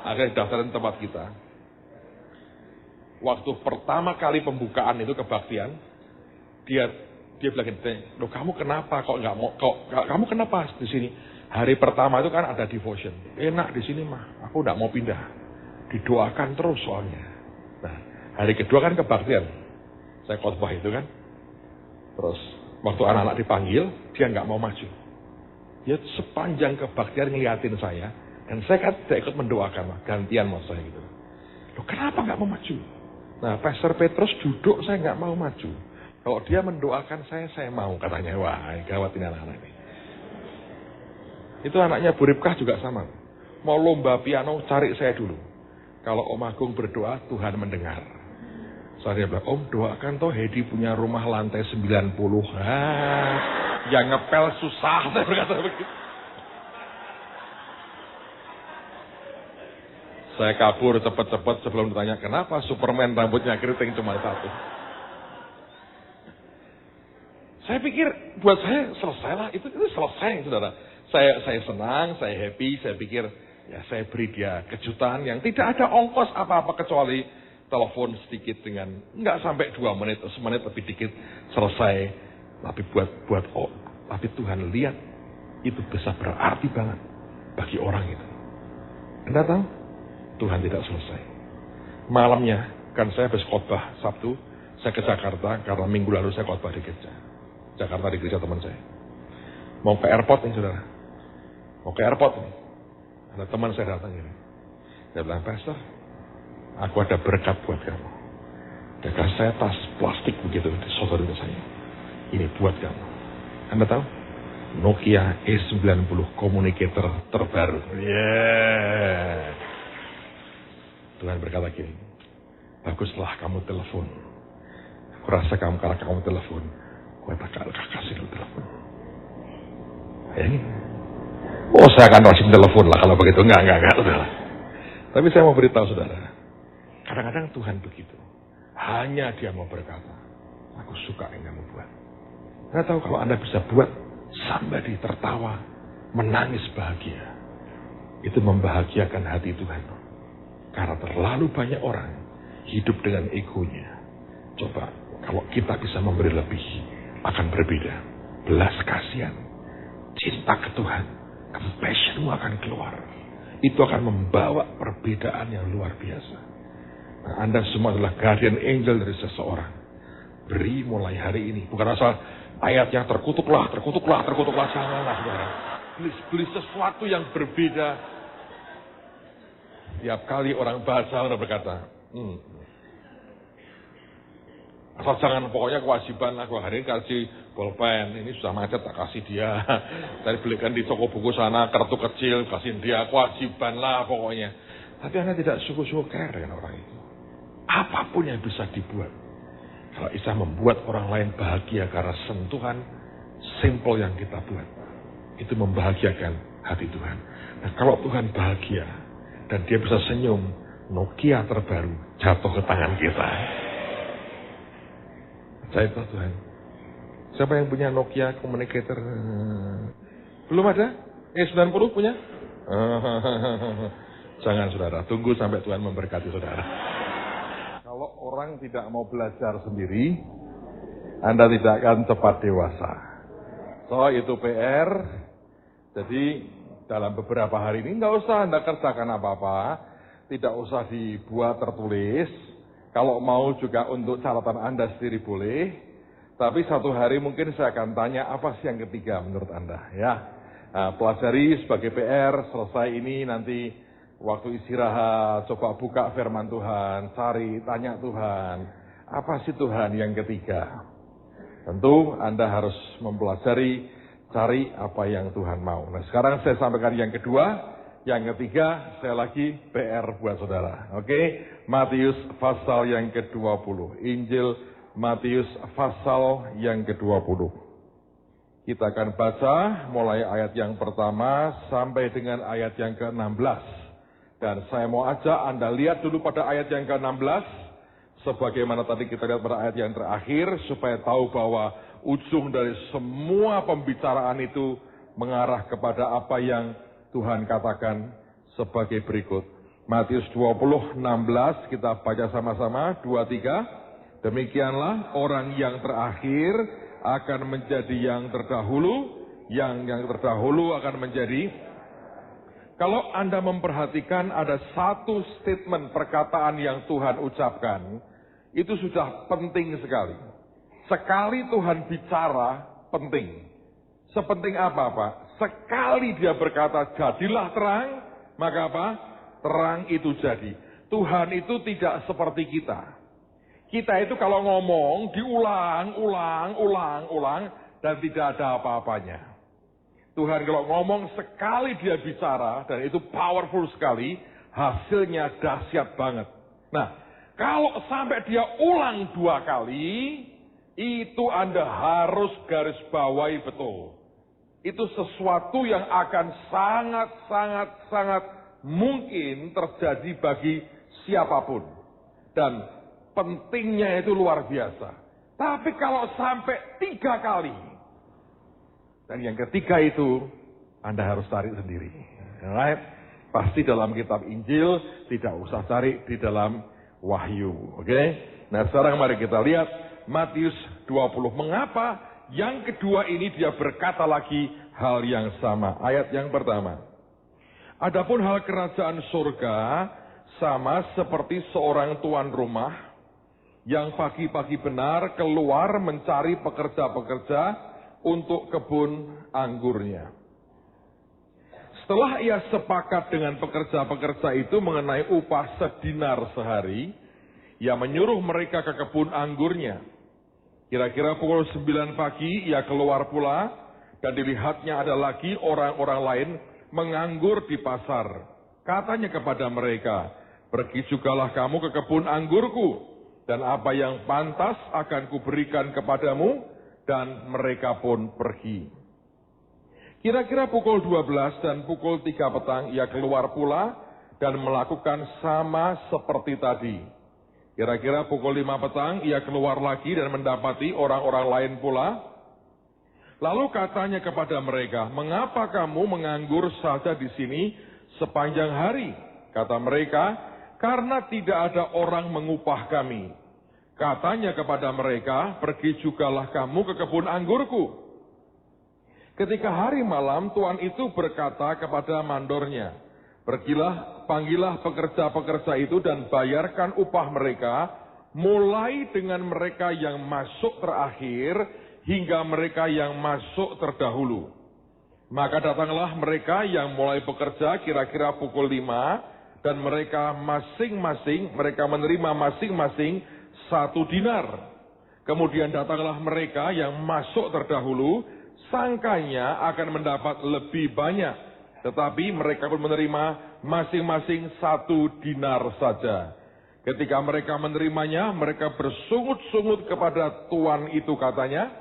Akhirnya daftarin tempat kita. Waktu pertama kali pembukaan itu kebaktian, dia bilang gini, loh kamu kenapa kok nggak mau, kamu kenapa di sini? Hari pertama itu kan ada devotion, enak di sini mah, aku nggak mau pindah, didoakan terus soalnya. Nah, hari kedua kan kebaktian, saya khotbah itu kan, terus waktu anak-anak dipanggil, dia nggak mau maju. Dia sepanjang kebaktian ngeliatin saya. Dan saya kan tidak ikut mendoakan, gantian mau saya gitu. Loh kenapa nggak mau maju? Nah Pastor Petrus duduk, saya nggak mau maju. Kalau dia mendoakan saya mau katanya. Wah gawat ini anak-anak ini. Itu anaknya Bu Ripkah juga sama. Mau lomba piano cari saya dulu. Kalau Om Agung berdoa Tuhan mendengar. Saya bilang, Om doakan toh Hedi punya rumah lantai 90. Yang ngepel susah, saya berkata begitu. Saya kabur cepat-cepat sebelum ditanya, kenapa Superman rambutnya keriting cuma satu. Saya pikir, buat saya selesailah, itu selesai saudara. Saya senang, saya happy, saya pikir, ya saya beri dia kejutan yang tidak ada ongkos apa-apa kecuali telepon sedikit dengan enggak sampai 2 menit, semenit lebih dikit selesai. Tapi tapi Tuhan lihat itu bisa berarti banget bagi orang itu. Anda tahu? Tuhan tidak selesai. Malamnya kan saya habis khotbah Sabtu, saya ke Jakarta karena minggu lalu saya khotbah di gereja. Jakarta di gereja teman saya. Mau ke airport nih saudara. Mau ke airport nih. Ada teman saya datang ini. Dia bilang, Pastor, aku ada berkat buat kamu. Dia kasih saya tas plastik begitu di saudara saya. Ini buat kamu. Anda tahu? Nokia E90 communicator terbaru. Yeah. Tuhan berkata gini, baguslah kamu telepon. Aku rasa karena kamu telepon, aku kasih lu telepon. Oh saya akan rajin telepon lah kalau begitu. Enggak. Tapi saya mau beritahu saudara. Kadang-kadang Tuhan begitu. Hanya dia mau berkata, aku suka yang kamu buat. Anda tahu kalau Anda bisa buat somebody tertawa, menangis bahagia. Itu membahagiakan hati Tuhan. Karena terlalu banyak orang hidup dengan egonya. Coba kalau kita bisa memberi lebih, akan berbeda. Belas kasihan, cinta ke Tuhan, compassionmu akan keluar. Itu akan membawa perbedaan yang luar biasa. Nah, Anda semua adalah guardian angel dari seseorang. Beri mulai hari ini. Bukan asal ayat yang terkutuklah. Janganlah saudara. Beli sesuatu yang berbeda. Tiap kali orang bahasa, orang berkata, asal jangan pokoknya kewajiban aku hari ini kasih bolpen, ini sudah macet tak kasih dia. Tadi belikan di toko buku sana kartu kecil kasih dia, kewajiban lah pokoknya. Tapi Anda tidak sungguh-sungguh care dengan orang itu. Apapun yang bisa dibuat. Kalau bisa membuat orang lain bahagia karena sentuhan simple yang kita buat. Itu membahagiakan hati Tuhan. Nah kalau Tuhan bahagia dan dia bisa senyum, Nokia terbaru jatuh ke tangan kita. Saya tahu Tuhan. Siapa yang punya Nokia communicator? Belum ada? E90 punya? Jangan saudara, tunggu sampai Tuhan memberkati saudara. Kalau orang tidak mau belajar sendiri, Anda tidak akan cepat dewasa. So itu PR. Jadi dalam beberapa hari ini nggak usah Anda kerjakan apa-apa, tidak usah dibuat tertulis. Kalau mau juga untuk catatan Anda sendiri boleh. Tapi satu hari mungkin saya akan tanya apa sih yang ketiga menurut Anda ya. Nah, pelajari sebagai PR, selesai ini nanti waktu istirahat, coba buka firman Tuhan, cari, tanya Tuhan. Apa sih Tuhan yang ketiga? Tentu Anda harus mempelajari, cari apa yang Tuhan mau. Nah sekarang saya sampaikan yang kedua. Yang ketiga, saya lagi PR buat saudara. Oke, Matius pasal yang ke-20. Injil Matius pasal yang ke-20. Kita akan baca mulai ayat yang pertama sampai dengan ayat yang ke-16. Dan saya mau ajak Anda lihat dulu pada ayat yang ke-16. Sebagaimana tadi kita lihat pada ayat yang terakhir. Supaya tahu bahwa ujung dari semua pembicaraan itu mengarah kepada apa yang Tuhan katakan sebagai berikut. Matius 20, 16 kita baca sama-sama. 2, 3. Demikianlah orang yang terakhir akan menjadi yang terdahulu. Yang terdahulu akan menjadi. Kalau Anda memperhatikan ada satu statement perkataan yang Tuhan ucapkan. Itu sudah penting sekali. Sekali Tuhan bicara penting. Sepenting apa Pak? Sekali dia berkata, jadilah terang, maka apa? Terang itu jadi. Tuhan itu tidak seperti kita. Kita itu kalau ngomong, ulang, dan tidak ada apa-apanya. Tuhan kalau ngomong sekali dia bicara, dan itu powerful sekali, hasilnya dahsyat banget. Nah, kalau sampai dia ulang 2 kali, itu Anda harus garis bawahi betul. Itu sesuatu yang akan sangat mungkin terjadi bagi siapapun. Dan pentingnya itu luar biasa. Tapi kalau sampai 3 kali, dan yang ketiga itu, Anda harus cari sendiri. Right? Pasti dalam kitab Injil, tidak usah cari di dalam Wahyu. Oke? Nah sekarang mari kita lihat Matius 20. Mengapa yang kedua ini dia berkata lagi hal yang sama. Ayat yang pertama. Adapun hal kerajaan surga sama seperti seorang tuan rumah yang pagi-pagi benar keluar mencari pekerja-pekerja untuk kebun anggurnya. Setelah ia sepakat dengan pekerja-pekerja itu mengenai upah sedinar sehari, ia menyuruh mereka ke kebun anggurnya. Kira-kira pukul 9 pagi ia keluar pula, dan dilihatnya ada lagi orang-orang lain menganggur di pasar. Katanya kepada mereka, pergi jugalah kamu ke kebun anggurku, dan apa yang pantas akan kuberikan kepadamu, dan mereka pun pergi. Kira-kira pukul 12 dan pukul 3 petang ia keluar pula dan melakukan sama seperti tadi. Kira-kira pukul 5 petang ia keluar lagi dan mendapati orang-orang lain pula. Lalu katanya kepada mereka, mengapa kamu menganggur saja di sini sepanjang hari? Kata mereka, karena tidak ada orang mengupah kami. Katanya kepada mereka, pergi jugalah kamu ke kebun anggurku. Ketika hari malam, tuan itu berkata kepada mandornya, pergilah, panggillah pekerja-pekerja itu dan bayarkan upah mereka, mulai dengan mereka yang masuk terakhir, hingga mereka yang masuk terdahulu. Maka datanglah mereka yang mulai bekerja kira-kira pukul 5, dan mereka menerima masing-masing 1 dinar. Kemudian datanglah mereka yang masuk terdahulu, sangkanya akan mendapat lebih banyak, tetapi mereka pun menerima masing-masing 1 dinar saja. Ketika mereka menerimanya, mereka bersungut-sungut kepada tuan itu, katanya,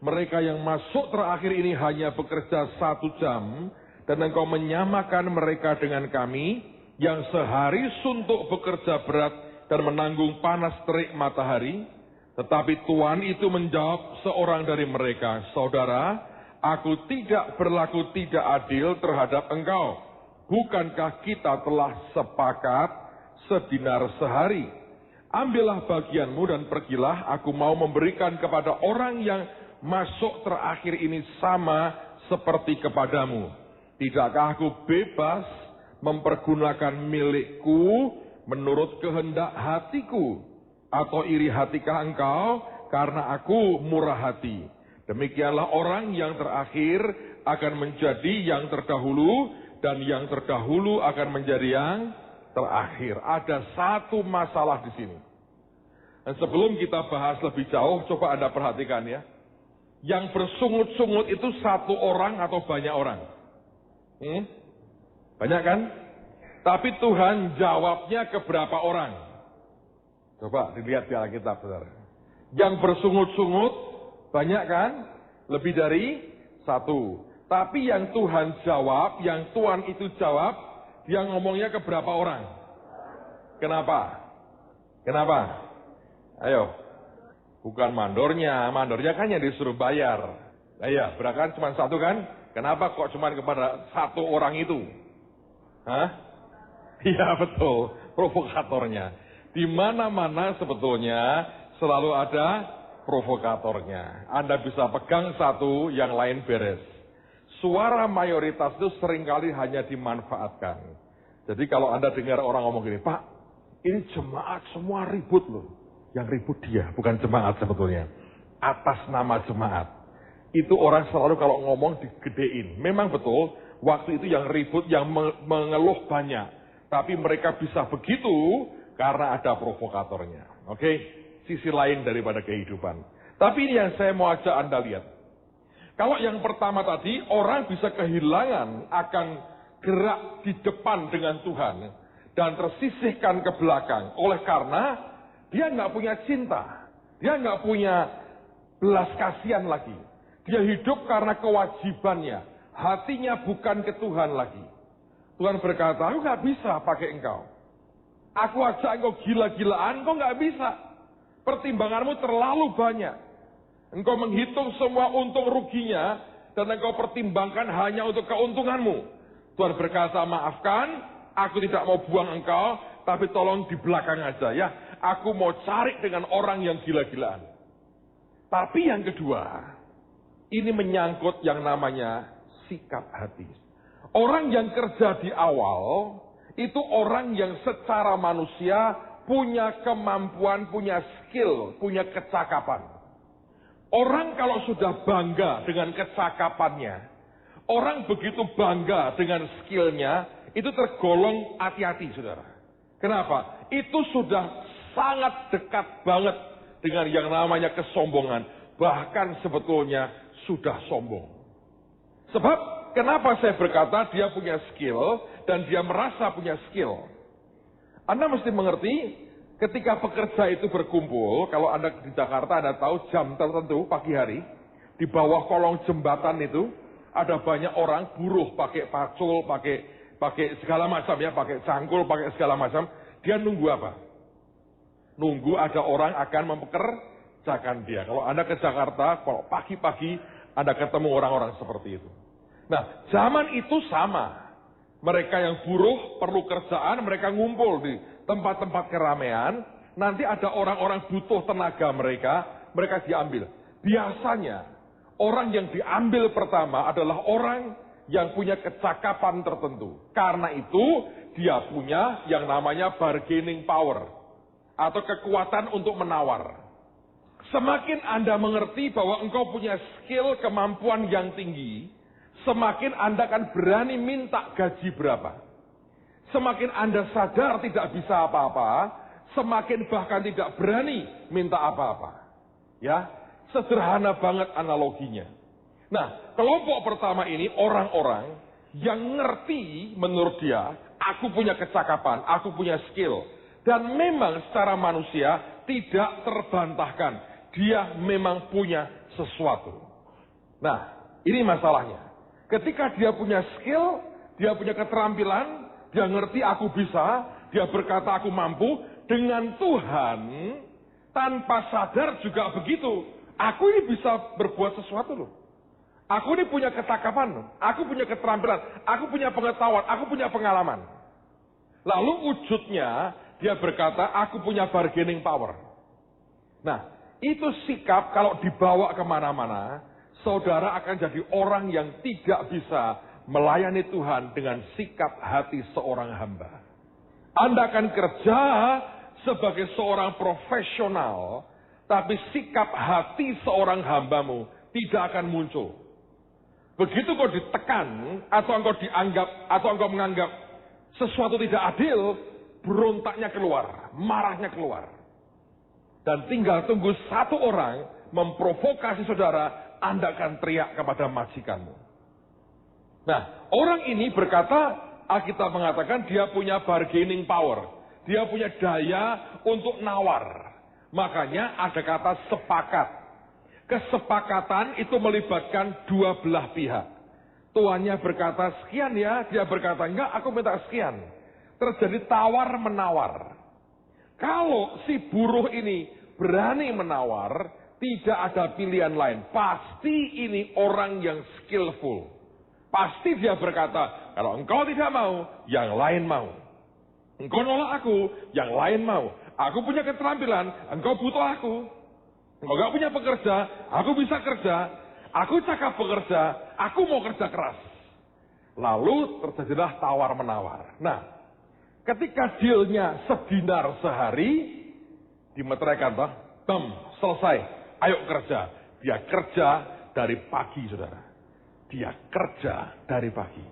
mereka yang masuk terakhir ini hanya bekerja 1 jam, dan engkau menyamakan mereka dengan kami, yang sehari suntuk bekerja berat dan menanggung panas terik matahari. Tetapi tuan itu menjawab seorang dari mereka, saudara, aku tidak berlaku tidak adil terhadap engkau. Bukankah kita telah sepakat sedinar sehari? Ambillah bagianmu dan pergilah, aku mau memberikan kepada orang yang masuk terakhir ini sama seperti kepadamu. Tidakkah aku bebas mempergunakan milikku menurut kehendak hatiku? Atau iri hatikah engkau karena aku murah hati? Demikianlah orang yang terakhir akan menjadi yang terdahulu, dan yang terdahulu akan menjadi yang terakhir. Ada 1 masalah di sini. Dan sebelum kita bahas lebih jauh, coba Anda perhatikan ya. Yang bersungut-sungut itu 1 orang atau banyak orang? Banyak kan? Tapi Tuhan jawabnya ke berapa orang? Coba dilihat di Alkitab, saudara. Yang bersungut-sungut, banyak kan? Lebih dari 1. Tapi yang Tuhan jawab, yang Tuhan itu jawab, dia ngomongnya ke berapa orang? Kenapa? Ayo. Bukan mandornya kan yang disuruh bayar. Nah iya, berarti kan cuma 1 kan? Kenapa kok cuma kepada 1 orang itu? Hah? Iya betul, provokatornya. Di mana-mana sebetulnya selalu ada provokatornya. Anda bisa pegang 1, yang lain beres. Suara mayoritas itu seringkali hanya dimanfaatkan. Jadi kalau Anda dengar orang ngomong gini, Pak, ini jemaat semua ribut loh. Yang ribut dia, bukan jemaat sebetulnya. Atas nama jemaat. Itu orang selalu kalau ngomong digedein. Memang betul, waktu itu yang ribut, yang mengeluh banyak. Tapi mereka bisa begitu karena ada provokatornya. Oke? Sisi lain daripada kehidupan. Tapi ini yang saya mau ajak Anda lihat. Kalau yang pertama tadi, orang bisa kehilangan akan gerak di depan dengan Tuhan. Dan tersisihkan ke belakang. Oleh karena dia nggak punya cinta. Dia nggak punya belas kasihan lagi. Dia hidup karena kewajibannya. Hatinya bukan ke Tuhan lagi. Tuhan berkata, aku nggak bisa pakai engkau. Aku ajak engkau gila-gilaan, engkau nggak bisa. Pertimbanganmu terlalu banyak. Engkau menghitung semua untung ruginya, dan engkau pertimbangkan hanya untuk keuntunganmu. Tuhan berkata, maafkan, aku tidak mau buang engkau, tapi tolong di belakang aja ya. Aku mau cari dengan orang yang gila-gilaan. Tapi yang kedua, ini menyangkut yang namanya sikap hati. Orang yang kerja di awal, itu orang yang secara manusia punya kemampuan, punya skill, punya kecakapan. Orang kalau sudah bangga dengan kecakapannya, orang begitu bangga dengan skillnya, itu tergolong hati-hati, saudara. Kenapa? Itu sudah sangat dekat banget dengan yang namanya kesombongan. Bahkan sebetulnya sudah sombong. Sebab, kenapa saya berkata dia punya skill, dan dia merasa punya skill? Anda mesti mengerti, ketika pekerja itu berkumpul, kalau Anda di Jakarta, Anda tahu jam tertentu pagi hari, di bawah kolong jembatan itu, ada banyak orang buruh pakai pacul, pakai segala macam ya, pakai cangkul, pakai segala macam. Dia nunggu apa? Nunggu ada orang akan mempekerjakan dia. Kalau Anda ke Jakarta, kalau pagi-pagi, Anda ketemu orang-orang seperti itu. Nah, zaman itu sama. Mereka yang buruh perlu kerjaan, mereka ngumpul di tempat-tempat keramaian, nanti ada orang-orang butuh tenaga mereka diambil. Biasanya, orang yang diambil pertama adalah orang yang punya kecakapan tertentu. Karena itu, dia punya yang namanya bargaining power, atau kekuatan untuk menawar. Semakin Anda mengerti bahwa engkau punya skill, kemampuan yang tinggi, semakin Anda akan berani minta gaji berapa. Semakin Anda sadar tidak bisa apa-apa, semakin bahkan tidak berani minta apa-apa. Ya, sederhana banget analoginya. Nah, kelompok pertama ini orang-orang yang ngerti menurut dia, aku punya kecakapan, aku punya skill. Dan memang secara manusia tidak terbantahkan. Dia memang punya sesuatu. Nah, ini masalahnya. Ketika dia punya skill, dia punya keterampilan, dia ngerti aku bisa, dia berkata aku mampu, dengan Tuhan, tanpa sadar juga begitu. Aku ini bisa berbuat sesuatu loh. Aku ini punya ketakapan loh. Aku punya keterampilan, aku punya pengetahuan, aku punya pengalaman. Lalu wujudnya, dia berkata aku punya bargaining power. Nah, itu sikap kalau dibawa kemana-mana, saudara akan jadi orang yang tidak bisa melayani Tuhan dengan sikap hati seorang hamba. Anda akan kerja sebagai seorang profesional, tapi sikap hati seorang hambamu tidak akan muncul. Begitu kau ditekan, atau engkau dianggap, atau engkau menganggap sesuatu tidak adil, berontaknya keluar, marahnya keluar. Dan tinggal tunggu satu orang memprovokasi saudara, Anda akan teriak kepada majikanmu. Nah, orang ini berkata, Alkitab mengatakan dia punya bargaining power. Dia punya daya untuk nawar. Makanya ada kata sepakat. Kesepakatan itu melibatkan dua belah pihak. Tuannya berkata sekian ya, dia berkata enggak, aku minta sekian. Terjadi tawar-menawar. Kalau si buruh ini berani menawar, tidak ada pilihan lain. Pasti ini orang yang skillful. Pasti dia berkata, kalau engkau tidak mau, yang lain mau. Engkau nolak aku, yang lain mau. Aku punya keterampilan, engkau butuh aku. Engkau gak punya pekerja, aku bisa kerja. Aku cakap bekerja, aku mau kerja keras. Lalu terjadilah tawar-menawar. Nah, ketika dealnya sedinar sehari, dimeteraikan, selesai, ayo kerja. Dia kerja, dari pagi, saudara. Dia kerja dari pagi.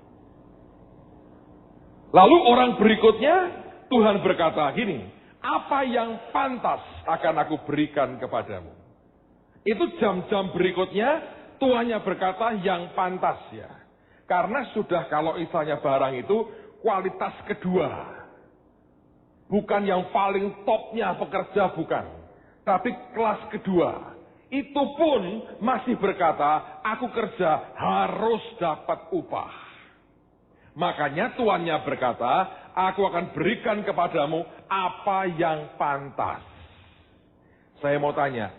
Lalu orang berikutnya, Tuhan berkata gini, apa yang pantas akan aku berikan kepadamu? Itu jam-jam berikutnya, tuannya berkata yang pantas ya. Karena sudah kalau misalnya barang itu kualitas kedua. Bukan yang paling topnya pekerja, bukan. Tapi kelas kedua. Itu pun masih berkata, aku kerja harus dapat upah. Makanya tuannya berkata, aku akan berikan kepadamu apa yang pantas. Saya mau tanya,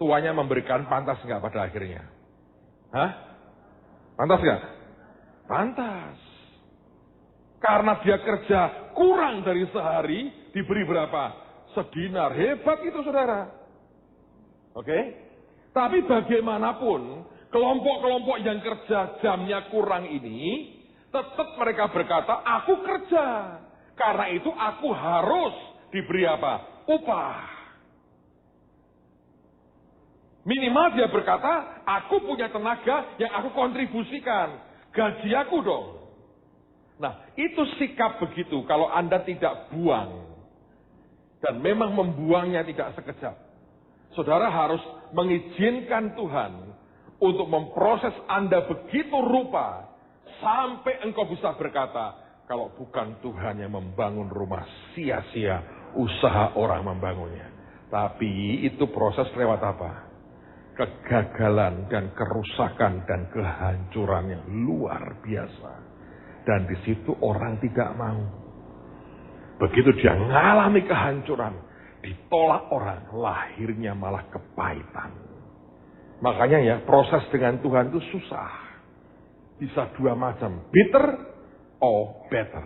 tuannya memberikan pantas nggak pada akhirnya? Hah? Pantas nggak? Pantas. Karena dia kerja kurang dari sehari, diberi berapa? Sedinar. Hebat itu, saudara. Oke? Tapi bagaimanapun, kelompok-kelompok yang kerja jamnya kurang ini, tetap mereka berkata, aku kerja. Karena itu aku harus diberi apa? Upah. Minimal dia berkata, aku punya tenaga yang aku kontribusikan. Gaji aku dong. Nah, itu sikap begitu kalau Anda tidak buang. Dan memang membuangnya tidak sekejap. Saudara harus mengizinkan Tuhan untuk memproses Anda begitu rupa sampai engkau bisa berkata, kalau bukan Tuhan yang membangun rumah, sia-sia usaha orang membangunnya. Tapi itu proses lewat apa? Kegagalan dan kerusakan dan kehancuran yang luar biasa. Dan di situ orang tidak mau. Begitu dia mengalami kehancuran, ditolak orang, lahirnya malah kepahitan. Makanya ya, proses dengan Tuhan itu susah. Bisa dua macam, bitter or better.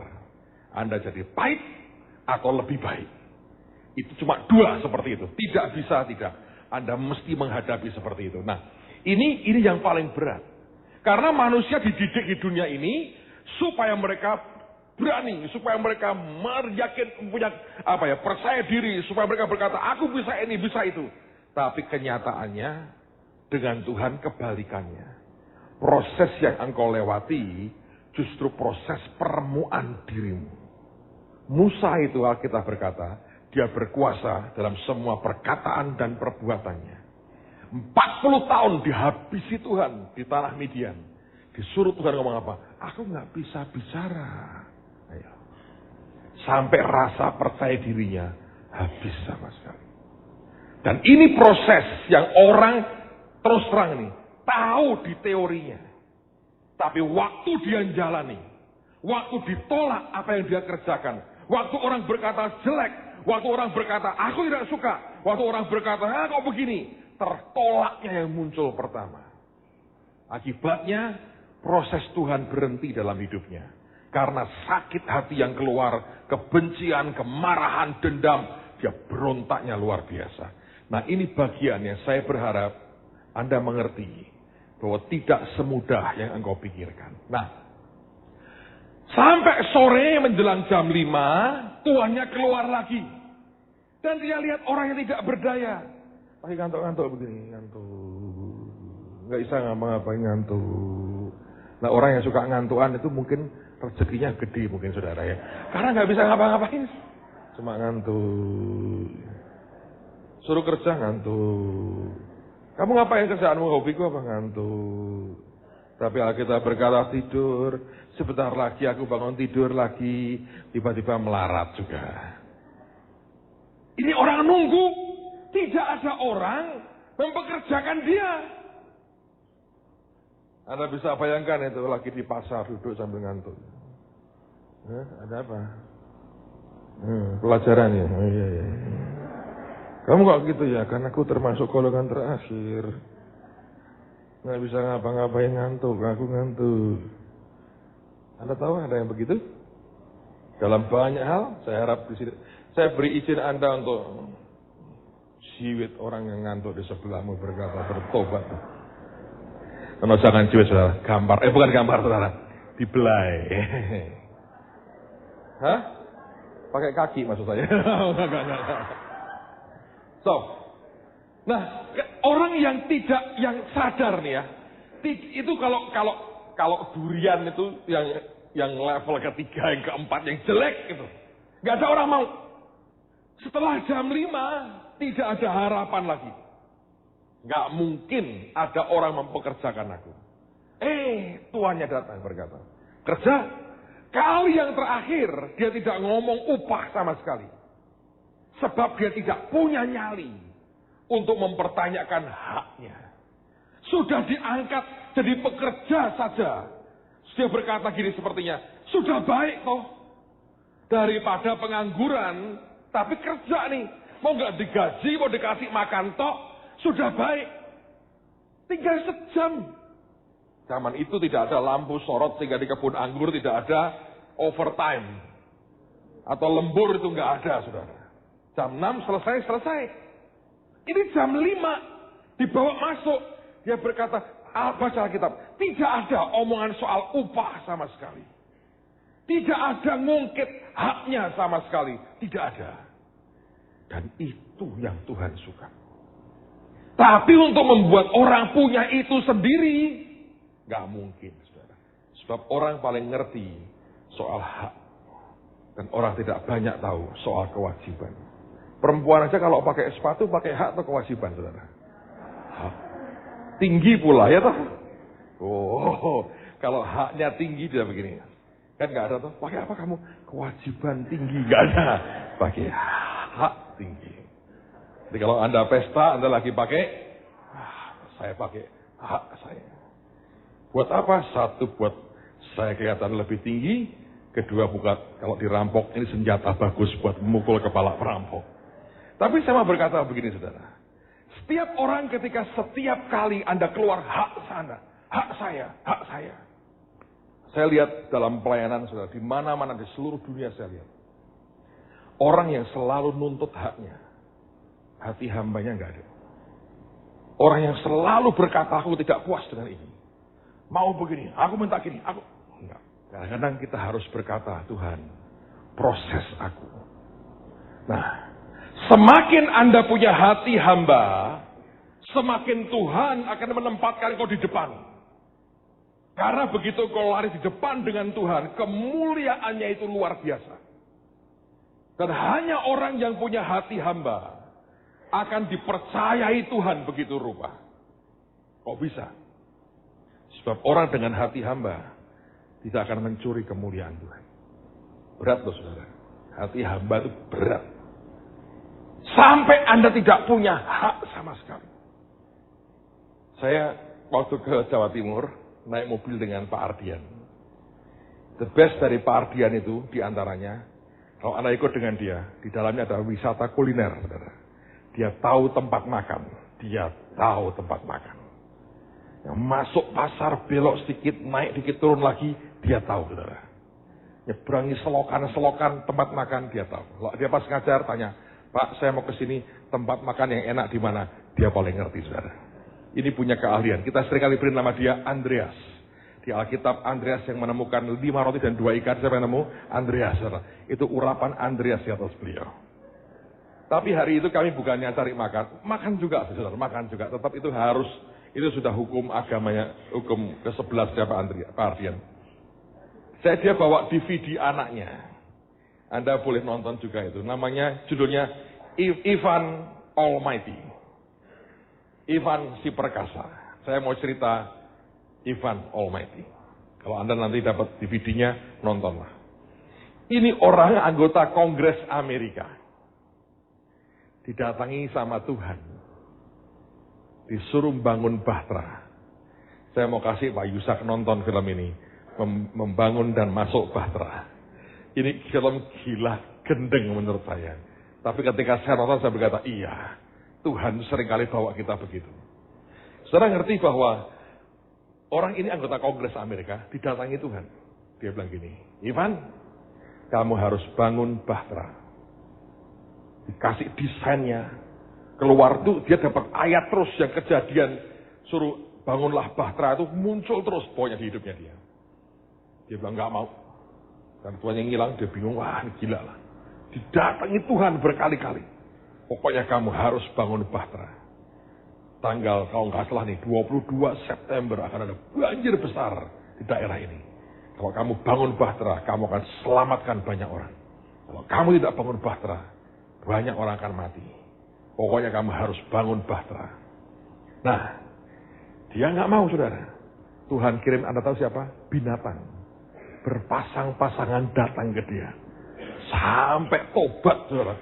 Anda jadi pahit atau lebih baik. Itu cuma dua seperti itu. Tidak bisa tidak. Anda mesti menghadapi seperti itu. Nah, ini yang paling berat. Karena manusia dididik di dunia ini supaya mereka berani, supaya mereka punya percaya diri, supaya mereka berkata, aku bisa ini, bisa itu. Tapi kenyataannya dengan Tuhan kebalikannya. Proses yang engkau lewati justru proses permuaan dirimu. Musa itu Alkitab berkata, dia berkuasa dalam semua perkataan dan perbuatannya. 40 tahun dihabisi Tuhan di tanah Midian. Disuruh Tuhan ngomong apa? Aku nggak bisa bicara. Ayo. Sampai rasa percaya dirinya habis sama sekali. Dan ini proses yang orang terus terang ini tahu di teorinya. Tapi waktu dia jalani, waktu ditolak apa yang dia kerjakan, waktu orang berkata jelek, waktu orang berkata aku tidak suka, waktu orang berkata kok begini, tertolaknya yang muncul pertama. Akibatnya proses Tuhan berhenti dalam hidupnya. Karena sakit hati yang keluar, kebencian, kemarahan, dendam, dia berontaknya luar biasa. Nah, ini bagiannya saya berharap Anda mengerti bahwa tidak semudah yang engkau pikirkan. Nah, sampai sore menjelang jam 5, tuannya keluar lagi. Dan dia lihat orang yang tidak berdaya. Pakai ngantuk-ngantuk begini, ngantuk. Nggak bisa ngapa-ngapain, ngantuk. Nah, orang yang suka ngantuan itu mungkin rezekinya gede mungkin, saudara ya. Karena nggak bisa ngapa-ngapain. Cuma ngantuk. Suruh kerja ngantuk. Kamu ngapain kerjaanmu, hobiku apa? Ngantuk. Tapi Alkitab berkata tidur. Sebentar lagi aku bangun tidur lagi. Tiba-tiba melarat juga. Ini orang nunggu. Tidak ada orang mempekerjakan dia. Anda bisa bayangkan itu lagi di pasar duduk sambil ngantuk. Ada apa? Pelajaran ya? Oh, iya. Kamu kok gitu ya? Karena aku termasuk golongan terakhir. Nggak bisa ngapa-ngapain, ngantuk. Aku ngantuk. Anda tahu ada yang begitu? Dalam banyak hal, saya harap di sini. Saya beri izin Anda untuk siwit orang yang ngantuk di sebelahmu berkata bertobat. Karena jangan siwit, saudara. Gambar. Bukan gambar, saudara. Dibelai. Hah? Pakai kaki maksud saya. Enggak. So, nah orang yang sadar nih ya, itu kalau durian itu yang level ketiga, yang keempat, yang jelek itu, nggak ada orang mau. Setelah jam 5 tidak ada harapan lagi. Nggak mungkin ada orang mempekerjakan aku. Tuannya datang berkata, kerja. Kali yang terakhir dia tidak ngomong upah sama sekali. Sebab dia tidak punya nyali untuk mempertanyakan haknya. Sudah diangkat jadi pekerja saja. Dia berkata gini sepertinya, sudah baik toh. Daripada pengangguran, tapi kerja nih. Mau gak digaji, mau dikasih makan toh. Sudah baik. Tinggal sejam. Zaman itu tidak ada lampu sorot sehingga di kebun anggur tidak ada overtime. Atau lembur itu nggak ada, saudara. Jam 6 selesai. Ini jam 5 dibawa masuk. Dia berkata, baca Alkitab. Tidak ada omongan soal upah sama sekali. Tidak ada ngungkit haknya sama sekali. Tidak ada. Dan itu yang Tuhan suka. Tapi untuk membuat orang punya itu sendiri, gak mungkin, saudara. Sebab orang paling ngerti soal hak. Dan orang tidak banyak tahu soal kewajiban. Perempuan aja kalau pakai sepatu, pakai hak atau kewajiban, saudara? Hak. Tinggi pula, ya toh? Kalau haknya tinggi, dia begini. Kan gak ada toh? Pakai apa kamu? Kewajiban tinggi, gak ada. Pakai hak tinggi. Jadi kalau Anda pesta, Anda lagi pakai, saya pakai hak saya. Buat apa? Satu, buat saya kelihatan lebih tinggi. Kedua, buat kalau dirampok, ini senjata bagus buat memukul kepala perampok. Tapi saya mau berkata begini, saudara. Setiap orang ketika setiap kali Anda keluar hak sana, hak saya, hak saya. Saya lihat dalam pelayanan, saudara, di mana-mana di seluruh dunia saya lihat. Orang yang selalu nuntut haknya, hati hambanya nggak ada. Orang yang selalu berkata, aku tidak puas dengan ini. Mau begini, aku minta gini, aku enggak. Kadang-kadang kita harus berkata, Tuhan, proses aku. Nah, semakin Anda punya hati hamba, semakin Tuhan akan menempatkan kau di depan. Karena begitu kau lari di depan dengan Tuhan, kemuliaannya itu luar biasa. Dan hanya orang yang punya hati hamba akan dipercayai Tuhan begitu rupa. Kok bisa? Sebab orang dengan hati hamba tidak akan mencuri kemuliaan Tuhan. Berat loh, saudara. Hati hamba itu berat. Sampai Anda tidak punya hak sama sekali. Saya waktu ke Jawa Timur, naik mobil dengan Pak Ardian. The best dari Pak Ardian itu diantaranya, kalau Anda ikut dengan dia, di dalamnya ada wisata kuliner, saudara. Dia tahu tempat makan. Dia tahu tempat makan. Yang masuk pasar, belok sedikit, naik sedikit, turun lagi, dia tahu, saudara. Nyeberangi selokan-selokan tempat makan, dia tahu. Kalau dia pas ngajar, tanya, Pak, saya mau ke sini, tempat makan yang enak di mana? Dia paling ngerti, saudara. Ini punya keahlian. Kita seringkali beri nama dia Andreas. Di Alkitab, Andreas yang menemukan 5 roti dan 2 ikan, siapa yang nemu? Andreas, saudara. Itu urapan Andreas di atas beliau. Tapi hari itu kami bukannya cari makan. Makan juga, saudara. Makan juga. Tetap itu harus. Itu sudah hukum agamanya, hukum ke-11 siapa Pak Ardian. Dia bawa DVD anaknya. Anda boleh nonton juga itu. Namanya, judulnya Ivan Almighty. Ivan si perkasa. Saya mau cerita Ivan Almighty. Kalau Anda nanti dapat DVD-nya, nontonlah. Ini orang anggota Kongres Amerika. Didatangi sama Tuhan. Disuruh bangun bahtera. Saya mau kasih Pak Yusak nonton film ini. Membangun dan masuk bahtera. Ini film gila gendeng menurut saya. Tapi ketika saya nonton saya berkata, iya. Tuhan seringkali bawa kita begitu. Saudara ngerti bahwa orang ini anggota Kongres Amerika didatangi Tuhan. Dia bilang gini, Ivan, kamu harus bangun bahtera. Dikasih desainnya. Keluar tuh dia dapat ayat terus yang kejadian suruh bangunlah bahtera itu muncul terus pokoknya di hidupnya dia. Dia bilang nggak mau. Dan Tuhan yang ngilang dia bingung, wah ini gila lah. Didatangi Tuhan berkali-kali. Pokoknya kamu harus bangun bahtera. tanggal kalau nggak salah nih 22 September akan ada banjir besar di daerah ini. Kalau kamu bangun bahtera, kamu akan selamatkan banyak orang. Kalau kamu tidak bangun bahtera, banyak orang akan mati. Pokoknya kamu harus bangun bahtera. Nah, dia nggak mau, saudara. Tuhan kirim, Anda tahu siapa? Binatang. Berpasang-pasangan datang ke dia. Sampai tobat, saudara.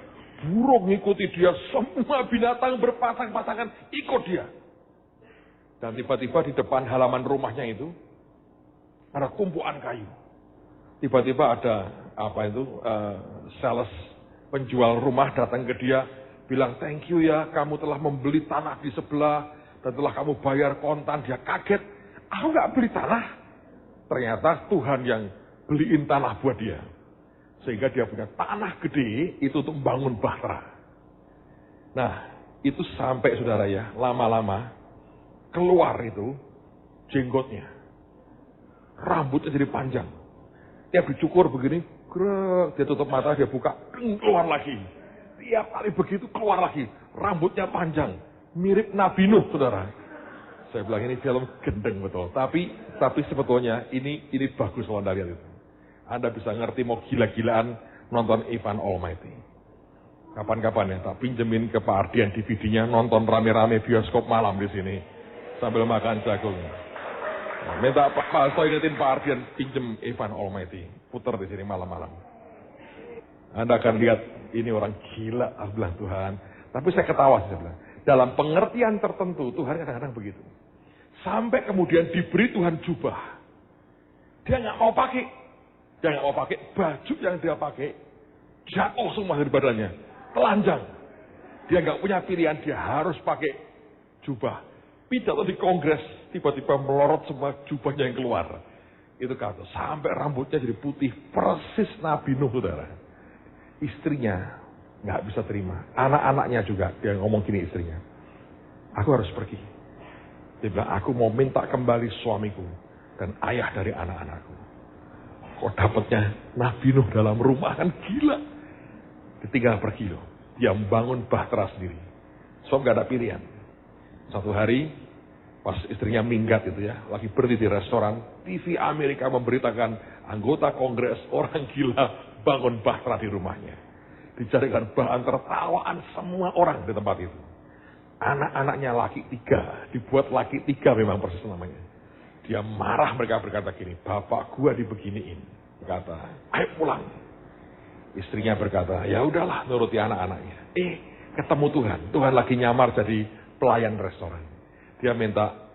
Burung ngikuti dia, semua binatang berpasang-pasangan ikut dia. Dan tiba-tiba di depan halaman rumahnya itu, ada tumpuan kayu. Tiba-tiba ada sales penjual rumah datang ke dia, bilang thank you ya, kamu telah membeli tanah di sebelah dan telah kamu bayar kontan. Dia kaget, aku nggak beli tanah. Ternyata Tuhan yang beliin tanah buat dia, sehingga dia punya tanah gede itu untuk membangun bahtera. Nah, itu sampai saudara ya, lama-lama keluar itu jenggotnya, rambutnya jadi panjang. Tiap dicukur begini, dia tutup mata, dia buka, keluar lagi. Tiap kali begitu keluar lagi, rambutnya panjang, mirip Nabi Nuh, saudara. Saya bilang ini film gendeng betul, tapi sebetulnya ini bagus kalau Anda lihat itu. Anda bisa ngerti mau gila-gilaan nonton Ivan Almighty. Kapan-kapan ya, tak pinjemin ke Pak Ardian DVD-nya, nonton rame-rame bioskop malam di sini sambil makan jagung. Minta Pak Pasto ingetin Pak Ardian pinjem Ivan Almighty, putar di sini malam-malam. Anda akan lihat ini orang gila, aku bilang Tuhan. Tapi saya ketawa sih, saya bilang. Dalam pengertian tertentu Tuhan kadang-kadang begitu. Sampai kemudian diberi Tuhan jubah, dia nggak mau pakai. Dia nggak mau pakai baju yang dia pakai, jatuh semua dari badannya, telanjang. Dia nggak punya pilihan, dia harus pakai jubah. Pidato di kongres, tiba-tiba melorot semua jubahnya yang keluar. Itu kata, sampai rambutnya jadi putih, persis Nabi Nuh, saudara. Istrinya nggak bisa terima, anak-anaknya juga. Dia ngomong gini istrinya, aku harus pergi. Dia bilang, aku mau minta kembali suamiku dan ayah dari anak-anakku. Kok dapatnya Nabi Nuh dalam rumah, kan gila. Ditinggal pergi loh. Dia membangun bahtera sendiri. Sebab gak ada pilihan. Satu hari, pas istrinya minggat itu ya, lagi berdiri di restoran, TV Amerika memberitakan anggota kongres orang gila bangun bahtera di rumahnya. Dijadikan bahan tertawaan semua orang di tempat itu. Anak-anaknya laki 3, dibuat laki 3 memang persis namanya. Dia marah, mereka berkata gini, bapak gua dibeginiin. Berkata, ayo pulang. Istrinya berkata, ya udahlah nuruti anak-anaknya. Ketemu Tuhan. Tuhan lagi nyamar jadi pelayan restoran. Dia minta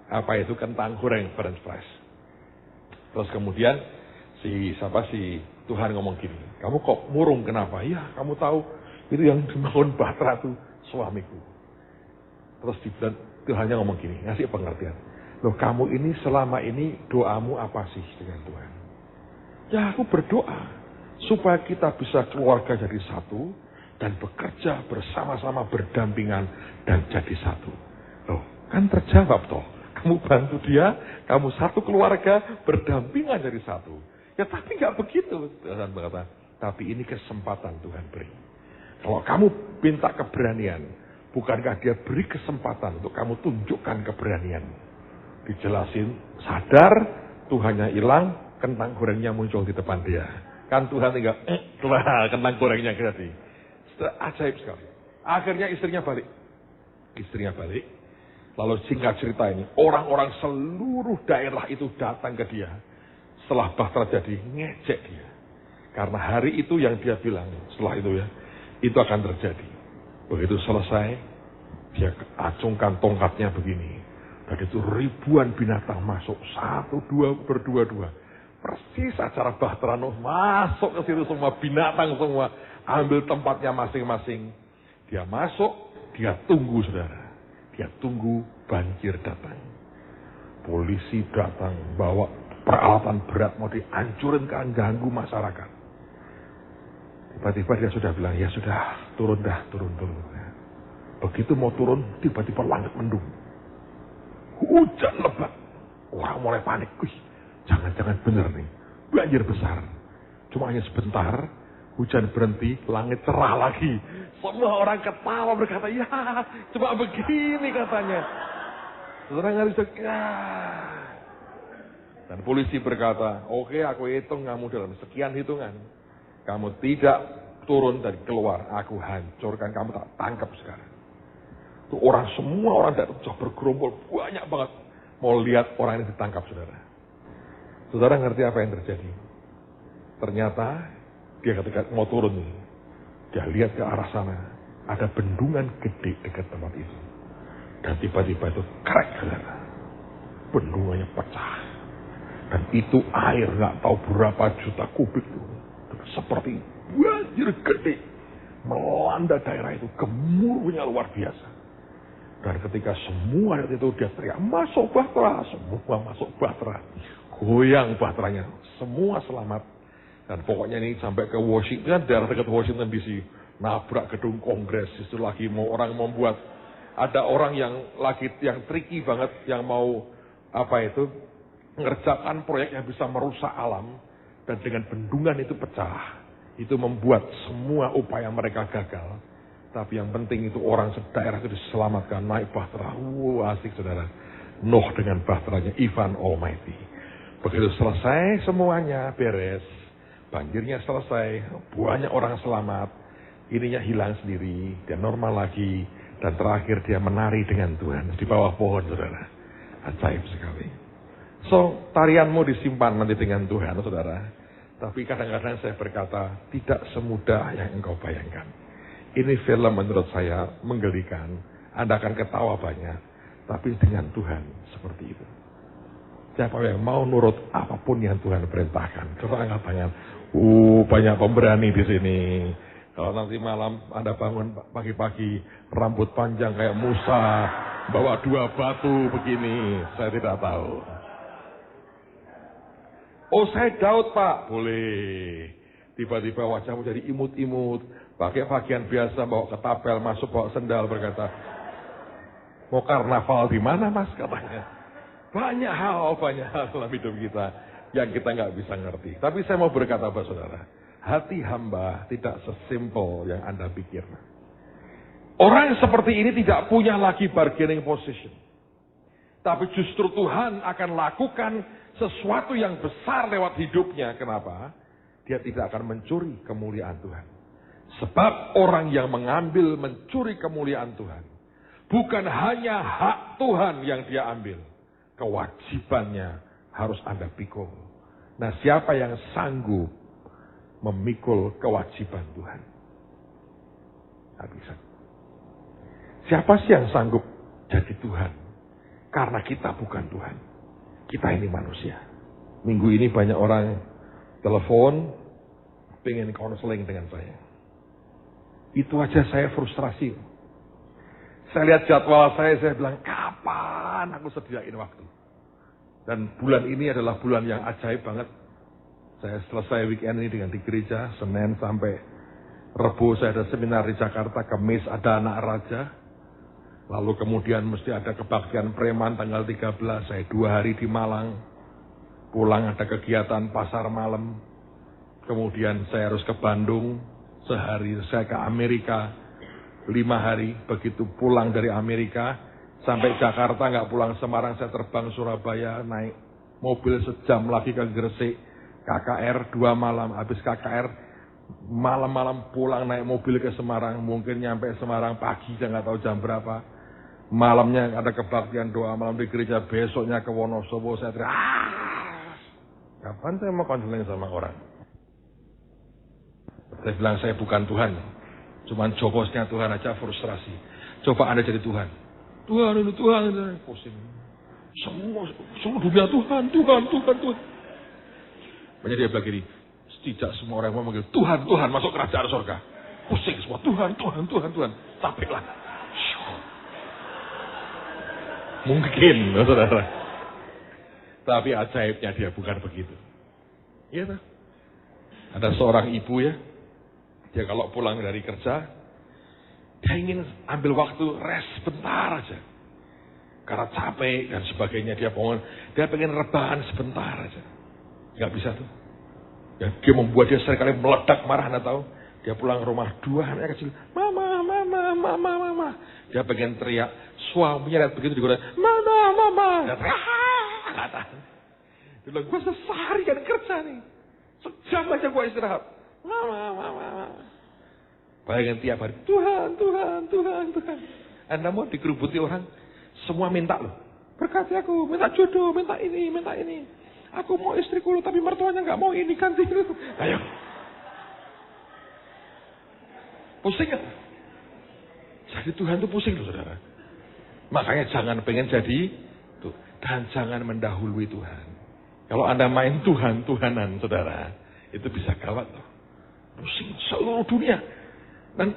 kentang goreng french fries. Terus kemudian si Tuhan ngomong gini, kamu kok murung kenapa? Ya kamu tahu itu yang dibangun bahtera tuh suamiku. Terus Tuhannya ngomong gini, ngasih pengertian. Loh kamu ini selama ini doamu apa sih dengan Tuhan? Ya aku berdoa supaya kita bisa keluarga jadi satu dan bekerja bersama-sama berdampingan dan jadi satu. Loh kan terjawab toh. Kamu bantu dia, kamu satu keluarga berdampingan jadi satu. Ya tapi gak begitu. Tuhan berkata, tapi ini kesempatan Tuhan beri. Kalau kamu minta keberanian, bukankah dia beri kesempatan untuk kamu tunjukkan keberanian? Dijelasin, sadar, Tuhannya hilang, kentang gorengnya muncul di depan dia. Kan Tuhan tinggal, kentang gorengnya jadi. Ajaib sekali. Akhirnya istrinya balik. Lalu singkat cerita ini, orang-orang seluruh daerah itu datang ke dia. Setelah bahtera jadi, ngejek dia. Karena hari itu yang dia bilang, setelah itu ya, itu akan terjadi. Begitu selesai, dia acungkan tongkatnya begini. Dan itu ribuan binatang masuk, 1, 2, berdua-dua. Persis acara bahtera Nuh, masuk ke situ semua binatang semua. Ambil tempatnya masing-masing. Dia masuk, dia tunggu saudara. Dia tunggu banjir datang. Polisi datang, bawa peralatan berat mau dihancurin kan, ganggu masyarakat. Tiba-tiba dia sudah bilang, ya sudah, turun. Begitu mau turun, tiba-tiba langit mendung. Hujan lebat. Orang mulai panik. Wih, jangan-jangan benar nih. Banjir besar. Cuma hanya sebentar, hujan berhenti, langit cerah lagi. Semua orang ketawa berkata, ya cuma begini katanya. Saudara ngerti? Dan polisi berkata, oke, aku hitung kamu dalam sekian hitungan. Kamu tidak turun dan keluar, aku hancurkan, kamu tak tangkap sekarang. Itu semua orang dari jauh bergerombol, banyak banget. Mau lihat orang ini ditangkap, saudara. Saudara ngerti apa yang terjadi? Ternyata, dia ketika mau turun, dia lihat ke arah sana, ada bendungan gede dekat tempat itu. Dan tiba-tiba itu krek, saudara. Bendungannya pecah. Dan itu air nggak tahu berapa juta kubik itu. Seperti banjir gede. Melanda daerah itu. Gemuruhnya luar biasa. Dan ketika semua itu dia teriak, masuk bahtera. Semua masuk bahtera. Goyang bahteranya. Semua selamat. Dan pokoknya ini sampai ke Washington. Daerah dekat Washington DC. Nabrak gedung kongres. Itu lagi orang membuat. Ada orang yang tricky banget. Yang mau ngerjakan proyek yang bisa merusak alam. Dan dengan bendungan itu pecah. Itu membuat semua upaya mereka gagal. Tapi yang penting itu orang sedaerah itu diselamatkan. Naik bahtera. Asik saudara. Nuh dengan bahteranya. Ivan Almighty. Begitu selesai semuanya beres. Banjirnya selesai. Banyak orang selamat. Ininya hilang sendiri. Dia normal lagi. Dan terakhir dia menari dengan Tuhan. Di bawah pohon saudara. Ajaib sekali. So, tarianmu disimpan nanti dengan Tuhan, saudara. Tapi kadang-kadang saya berkata, tidak semudah yang engkau bayangkan. Ini film menurut saya menggelikan. Anda akan ketawa banyak. Tapi dengan Tuhan seperti itu. Siapa yang mau nurut apapun yang Tuhan perintahkan. Coba angkat tangan. Banyak pemberani di sini. Kalau nanti malam Anda bangun pagi-pagi, rambut panjang kayak Musa, bawa 2 batu begini, saya tidak tahu. Oh, saya Daud, Pak. Boleh. Tiba-tiba wajahmu jadi imut-imut. Pakai pakaian biasa, bawa ketapel, masuk bawa sendal, berkata, mau karnaval di mana, Mas? Katanya. Banyak hal dalam hidup kita yang kita nggak bisa ngerti. Tapi saya mau berkata buat saudara, hati hamba tidak sesimpel yang Anda pikir. Orang seperti ini tidak punya lagi bargaining position. Tapi justru Tuhan akan lakukan sesuatu yang besar lewat hidupnya. Kenapa? Dia tidak akan mencuri kemuliaan Tuhan. Sebab orang yang mencuri kemuliaan Tuhan. Bukan hanya hak Tuhan yang dia ambil. Kewajibannya harus Anda pikul. Nah, siapa yang sanggup memikul kewajiban Tuhan? Tidak bisa. Siapa sih yang sanggup jadi Tuhan? Karena kita bukan Tuhan. Kita ini manusia. Minggu ini banyak orang telepon, pengen konseling dengan saya. Itu aja saya frustrasi. Saya lihat jadwal saya bilang, kapan aku sediain waktu? Dan bulan ini adalah bulan yang ajaib banget. Saya selesai weekend ini dengan di gereja, Senin sampai Rebo saya ada seminar di Jakarta, Kamis ada anak raja. Lalu kemudian mesti ada kebaktian preman tanggal 13, saya 2 hari di Malang. Pulang ada kegiatan pasar malam. Kemudian saya harus ke Bandung, sehari saya ke Amerika, 5 hari. Begitu pulang dari Amerika, sampai Jakarta nggak pulang Semarang, saya terbang Surabaya, naik mobil sejam lagi ke Gresik, KKR 2 malam, habis KKR malam-malam pulang naik mobil ke Semarang, mungkin nyampe Semarang pagi, saya nggak tahu jam berapa. Malamnya ada kebaktian doa malam di gereja, besoknya ke Wonosobo, saya teriak, kapan saya mau konseling sama orang? Saya bilang saya bukan Tuhan, cuman jobosnya Tuhan aja frustrasi. Coba Anda jadi Tuhan. Tuhan, pusing. Semua dunia Tuhan. Banyak dia bilang gini, tidak semua orang mau manggil Tuhan, masuk kerajaan surga. Pusing semua, Tuhan. Capek lah. Mungkin, saudara. Tapi ajaibnya dia bukan begitu. Iya tak? Ada seorang ibu ya, dia kalau pulang dari kerja, dia ingin ambil waktu rest sebentar aja. Karena capek dan sebagainya, dia pengen rebahan sebentar aja. Gak bisa tuh. Dan dia membuat dia seringkali meledak marah, Anda tahu. Dia pulang rumah 2 anak kecil, mama. Dia pengen teriak, Suaminya lihat begitu digoda, mama. Kata. Dia bilang, gue seharian kerja nih. Sejam aja gue istirahat. Mama. Bayangin tiap hari, Tuhan. Anda mau dikerubuti orang, semua minta loh. Berkati aku, minta jodoh, minta ini. Aku mau istriku loh, tapi mertuanya nggak mau ini, ganti. Ayo. Pusing kan? Jadi Tuhan itu pusing loh saudara. Makanya jangan pengen jadi tuh, dan jangan mendahului Tuhan. Kalau Anda main Tuhanan saudara, itu bisa gawat loh. Pusing seluruh dunia. Dan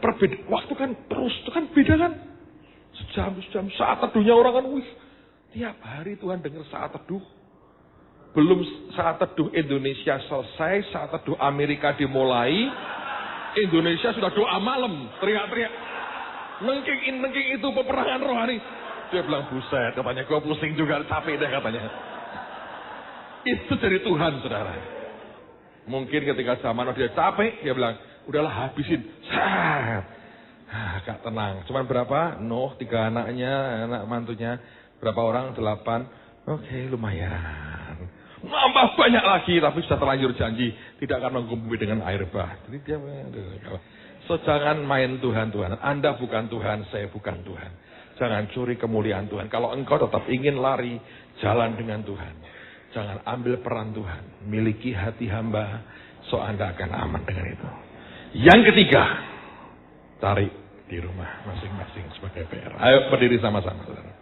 waktu kan terus, itu kan beda kan. Sejam, saat teduhnya orang kan, tiap hari Tuhan dengar saat teduh. Belum saat teduh Indonesia selesai, saat teduh Amerika dimulai, Indonesia sudah doa malam, teriak-teriak. Nengking itu peperangan rohani. Dia bilang, buset, katanya gue pusing juga, capek deh katanya. Itu dari Tuhan, saudara. Mungkin ketika zaman dia capek, dia bilang, udahlah habisin. Agak tenang. Cuman berapa? 3 anaknya, anak mantunya. Berapa orang? 8. Oke, lumayan. Nambah banyak lagi, tapi sudah terlanjur janji tidak akan menggumuli dengan air bah. Jadi dia, so jangan main Tuhan. Anda bukan Tuhan, saya bukan Tuhan. Jangan curi kemuliaan Tuhan. Kalau engkau tetap ingin lari, jalan dengan Tuhan. Jangan ambil peran Tuhan. Miliki hati hamba, so Anda akan aman dengan itu. Yang ketiga, cari di rumah masing-masing sebagai PR. Ayo berdiri sama-sama, saudara.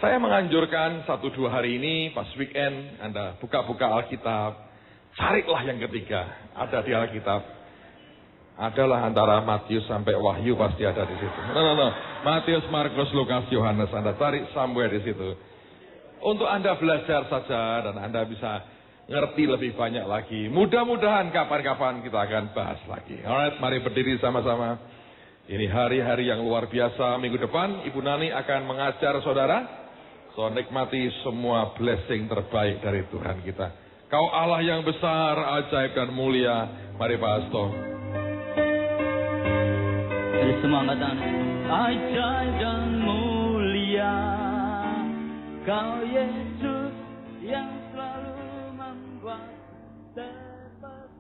Saya menganjurkan 1-2 hari ini, pas weekend, Anda buka-buka Alkitab. Carilah yang ketiga. Ada di Alkitab. Adalah antara Matius sampai Wahyu pasti ada di situ. No. Matius, Markus, Lukas, Yohanes. Anda cari somewhere di situ. Untuk Anda belajar saja dan Anda bisa ngerti lebih banyak lagi. Mudah-mudahan kapan-kapan kita akan bahas lagi. Alright, mari berdiri sama-sama. Ini hari-hari yang luar biasa. Minggu depan Ibu Nani akan mengajar saudara. So nikmati semua blessing terbaik dari Tuhan kita. Kau Allah yang besar, ajaib dan mulia. Mari Pak Hasto. Dari semua angkat tangan. Ajaib dan mulia, Kau Yesus yang selalu membuat terpesona.